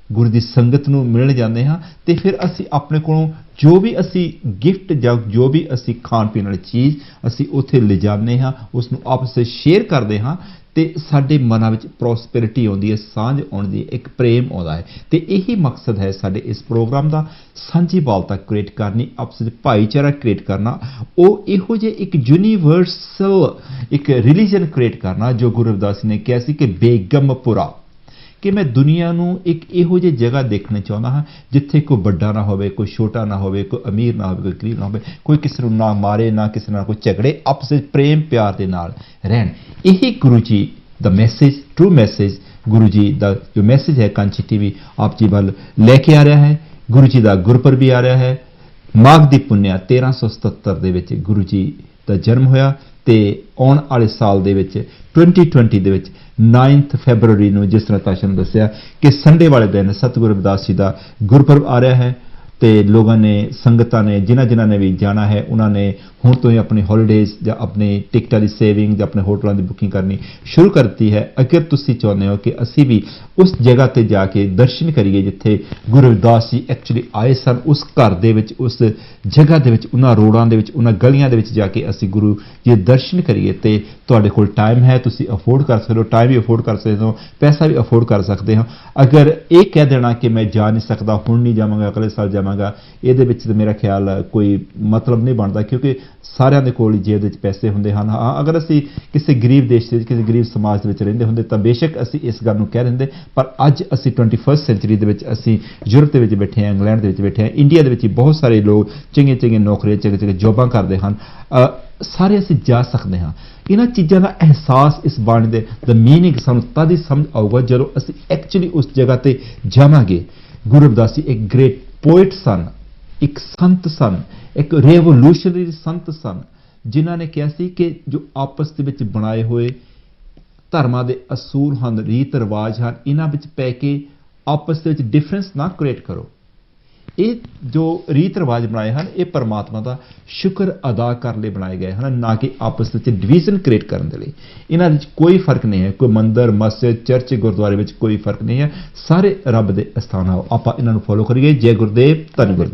ਗੁਰੂ ਦੀ ਸੰਗਤ ਨੂੰ ਮਿਲਣ ਜਾਂਦੇ ਹਾਂ, ਤੇ ਫਿਰ ਅਸੀਂ ਆਪਣੇ ਕੋਲੋਂ ਜੋ ਵੀ ਅਸੀਂ ਗਿਫਟ ਜਾਂ ਜੋ ਵੀ ਅਸੀਂ ਖਾਣ ਪੀਣ ਵਾਲੀ ਚੀਜ਼ ਅਸੀਂ ਉੱਥੇ ਲਿਜਾਂਦੇ ਹਾਂ, ਉਸ ਨੂੰ ਆਪਸ ਵਿੱਚ ਸ਼ੇਅਰ ਕਰਦੇ ਹਾਂ, ਤੇ ਸਾਡੇ ਮਨਾਂ ਵਿੱਚ ਪ੍ਰੋਸਪੈਰਿਟੀ ਆਉਂਦੀ ਹੈ, ਸਾਂਝ ਆਉਂਦੀ ਹੈ, ਇੱਕ ਪ੍ਰੇਮ ਆਉਂਦਾ ਹੈ। ਤੇ ਇਹੀ ਮਕਸਦ ਹੈ ਸਾਡੇ ਇਸ ਪ੍ਰੋਗਰਾਮ ਦਾ, ਸਾਂਝੀ ਵਾਲਤਾ ਕ੍ਰੀਏਟ ਕਰਨੀ, ਆਪਸ ਵਿੱਚ ਭਾਈਚਾਰਾ ਕ੍ਰੀਏਟ ਕਰਨਾ, ਉਹ ਇਹੋ ਜਿਹੇ ਇੱਕ ਯੂਨੀਵਰਸਲ ਇੱਕ ਰਿਲੀਜਨ ਕ੍ਰੀਏਟ ਕਰਨਾ ਜੋ ਗੁਰੂ ਰਵਿਦਾਸ ਨੇ ਕਿਹਾ ਸੀ ਕਿ ਬੇਗਮਪੁਰਾ, ਕਿ ਮੈਂ ਦੁਨੀਆ ਨੂੰ ਇੱਕ ਇਹੋ ਜਿਹੀ ਜਗ੍ਹਾ ਦੇਖਣਾ ਚਾਹੁੰਦਾ ਹਾਂ ਜਿੱਥੇ ਕੋਈ ਵੱਡਾ ਨਾ ਹੋਵੇ, ਕੋਈ ਛੋਟਾ ਨਾ ਹੋਵੇ, ਕੋਈ ਅਮੀਰ ਨਾ ਹੋਵੇ, ਕੋਈ ਗਰੀਬ ਨਾ ਹੋਵੇ, ਕੋਈ ਕਿਸੇ ਨੂੰ ਨਾ ਮਾਰੇ, ਨਾ ਕਿਸੇ ਨਾਲ ਕੋਈ ਝਗੜੇ, ਆਪਸ ਵਿੱਚ ਪ੍ਰੇਮ ਪਿਆਰ ਦੇ ਨਾਲ ਰਹਿਣ। ਇਹੀ ਗੁਰੂ ਜੀ ਦਾ message, true message Guru ji ਦਾ ਜੋ ਮੈਸੇਜ ਹੈ ਕਾਂਚੀ ਟੀਵੀ ਆਪ ਜੀ ਵੱਲ ਲੈ ਕੇ ਆ ਰਿਹਾ ਹੈ। ਗੁਰੂ ਜੀ ਦਾ ਗੁਰਪੁਰਬ ਵੀ ਆ ਰਿਹਾ ਹੈ, ਮਾਘ ਦੀ ਪੁੰਨਿਆ 1377 ਦੇ ਵਿੱਚ ਗੁਰੂ ਜੀ ਦਾ ਜਨਮ ਹੋਇਆ, ਤੇ ਆਉਣ ਵਾਲੇ ਸਾਲ ਦੇ ਵਿੱਚ 2020 ਦੇ ਵਿੱਚ 9th ਫੈਬਰਵਰੀ ਨੂੰ, ਜਿਸ ਤਰ੍ਹਾਂ ਤਾਸ਼ਾ ਨੇ ਦੱਸਿਆ ਕਿ ਸੰਡੇ ਵਾਲੇ ਦਿਨ ਸਤਿਗੁਰੂ ਰਵਿਦਾਸ ਜੀ ਦਾ ਗੁਰਪੁਰਬ ਆ ਰਿਹਾ ਹੈ। ਤੇ ਲੋਕਾਂ ਨੇ, ਸੰਗਤਾਂ ਨੇ, ਜਿਨ੍ਹਾਂ ਨੇ ਵੀ ਜਾਣਾ ਹੈ, ਉਹਨਾਂ ਨੇ ਹੁਣ ਤੋਂ ਹੀ ਆਪਣੀ ਹੌਲੀਡੇਜ਼ ਜਾਂ ਆਪਣੀ ਟਿਕਟਾਂ ਦੀ ਸੇਵਿੰਗ ਜਾਂ ਆਪਣੇ ਹੋਟਲਾਂ ਦੀ ਬੁਕਿੰਗ ਕਰਨੀ ਸ਼ੁਰੂ ਕਰ ਦਿੱਤੀ ਹੈ। ਅਗਰ ਤੁਸੀਂ ਚਾਹੁੰਦੇ ਹੋ ਕਿ ਅਸੀਂ ਵੀ ਉਸ ਜਗ੍ਹਾ ਤੇ ਜਾ ਕੇ ਦਰਸ਼ਨ ਕਰੀਏ ਜਿੱਥੇ ਗੁਰੂ ਰਵਿਦਾਸ ਜੀ ਐਕਚੁਅਲੀ ਆਏ ਸਨ, ਉਸ ਘਰ ਦੇ ਵਿੱਚ, ਉਸ ਜਗ੍ਹਾ ਦੇ ਵਿੱਚ, ਉਹਨਾਂ ਰੋਡਾਂ ਦੇ ਵਿੱਚ, ਉਹਨਾਂ ਗਲੀਆਂ ਦੇ ਵਿੱਚ ਜਾ ਕੇ ਅਸੀਂ ਗੁਰੂ ਜੀ ਦੇ ਦਰਸ਼ਨ ਕਰੀਏ, ਤੇ ਤੁਹਾਡੇ ਕੋਲ ਟਾਈਮ ਹੈ, ਤੁਸੀਂ ਅਫੋਰਡ ਕਰ ਸਕਦੇ ਹੋ, ਟਾਈਮ ਵੀ ਅਫੋਰਡ ਕਰ ਸਕਦੇ ਹੋ, ਪੈਸਾ ਵੀ ਅਫੋਰਡ ਕਰ ਸਕਦੇ ਹੋ। ਅਗਰ ਇਹ ਕਹਿ ਦੇਣਾ ਕਿ ਮੈਂ ਜਾ ਨਹੀਂ ਸਕਦਾ, ਹੁਣ ਨਹੀਂ ਜਾਵਾਂਗਾ, ਅਗਲੇ ਸਾਲ ਜਾਵਾਂਗਾ, ਇਹਦੇ ਵਿੱਚ ਤਾਂ ਮੇਰਾ ਖਿਆਲ ਕੋਈ ਮਤਲਬ ਨਹੀਂ ਬਣਦਾ, ਕਿਉਂਕਿ ਸਾਰਿਆਂ ਦੇ ਕੋਲ ਜੇਬ ਦੇ ਵਿੱਚ ਪੈਸੇ ਹੁੰਦੇ ਹਨ। ਹਾਂ, ਅਗਰ ਅਸੀਂ ਕਿਸੇ ਗਰੀਬ ਦੇਸ਼ ਦੇ ਵਿੱਚ, ਕਿਸੇ ਗਰੀਬ ਸਮਾਜ ਦੇ ਵਿੱਚ ਰਹਿੰਦੇ ਹੁੰਦੇ ਤਾਂ ਬੇਸ਼ੱਕ ਅਸੀਂ ਇਸ ਗੱਲ ਨੂੰ ਕਹਿ ਦਿੰਦੇ, ਪਰ ਅੱਜ ਅਸੀਂ 21st ਸੈਂਚੁਰੀ ਦੇ ਵਿੱਚ, ਅਸੀਂ ਯੂਰਪ ਦੇ ਵਿੱਚ ਬੈਠੇ ਹਾਂ, ਇੰਗਲੈਂਡ ਦੇ ਵਿੱਚ ਬੈਠੇ ਹਾਂ, ਇੰਡੀਆ ਦੇ ਵਿੱਚ ਬਹੁਤ ਸਾਰੇ ਲੋਕ ਚੰਗੀਆਂ ਨੌਕਰੀਆਂ, ਚੰਗੇ ਜੋਬਾਂ ਕਰਦੇ ਹਨ, ਸਾਰੇ ਅਸੀਂ ਜਾ ਸਕਦੇ ਹਾਂ। ਇਹਨਾਂ ਚੀਜ਼ਾਂ ਦਾ ਅਹਿਸਾਸ ਇਸ ਬਾਣੀ ਦੇ ਮੀਨਿੰਗ ਸਾਨੂੰ ਤਦ ਹੀ ਸਮਝ ਆਊਗਾ ਜਦੋਂ ਅਸੀਂ ਐਕਚੁਅਲੀ ਉਸ ਜਗ੍ਹਾ ਤੇ ਜਾਵਾਂਗੇ। ਗੁਰੂ ਰਵਿਦਾਸ ਜੀ ਇੱਕ ਗ੍ਰੇਟ ਪੋਇਟ ਸਨ, ਇੱਕ ਸੰਤ ਸਨ, ਇੱਕ ਰੈਵੋਲੂਸ਼ਨਰੀ ਸੰਤ ਸਨ, ਜਿਨ੍ਹਾਂ ਨੇ ਕਿਹਾ ਸੀ ਕਿ ਜੋ ਆਪਸ ਦੇ ਵਿੱਚ ਬਣਾਏ ਹੋਏ ਧਰਮਾਂ ਦੇ ਅਸੂਲ ਹਨ, ਰੀਤ ਰਿਵਾਜ ਹਨ, ਇਹਨਾਂ ਵਿੱਚ ਪੈ ਕੇ ਆਪਸ ਦੇ ਵਿੱਚ ਡਿਫਰੈਂਸ ਨਾ ਕ੍ਰੀਏਟ ਕਰੋ। ਇਹ ਜੋ ਰੀਤ ਰਿਵਾਜ ਬਣਾਏ ਹਨ ਇਹ ਪਰਮਾਤਮਾ ਦਾ ਸ਼ੁਕਰ ਅਦਾ ਕਰਨ ਲਈ ਬਣਾਏ ਗਏ ਹਨ, ਨਾ ਕਿ ਆਪਸ ਵਿੱਚ ਡਿਵੀਜ਼ਨ ਕ੍ਰੀਏਟ ਕਰਨ ਦੇ ਲਈ। ਇਹਨਾਂ ਵਿੱਚ ਕੋਈ ਫਰਕ ਨਹੀਂ ਹੈ, ਕੋਈ ਮੰਦਰ, ਮਸਜਿਦ, ਚਰਚ, ਗੁਰਦੁਆਰੇ ਵਿੱਚ ਕੋਈ ਫਰਕ ਨਹੀਂ ਹੈ, ਸਾਰੇ ਰੱਬ ਦੇ ਅਸਥਾਨ ਆ। ਆਪਾਂ ਇਹਨਾਂ ਨੂੰ ਫੋਲੋ ਕਰੀਏ। ਜੈ ਗੁਰਦੇਵ, ਧੰਨ ਗੁਰਦੇਵ।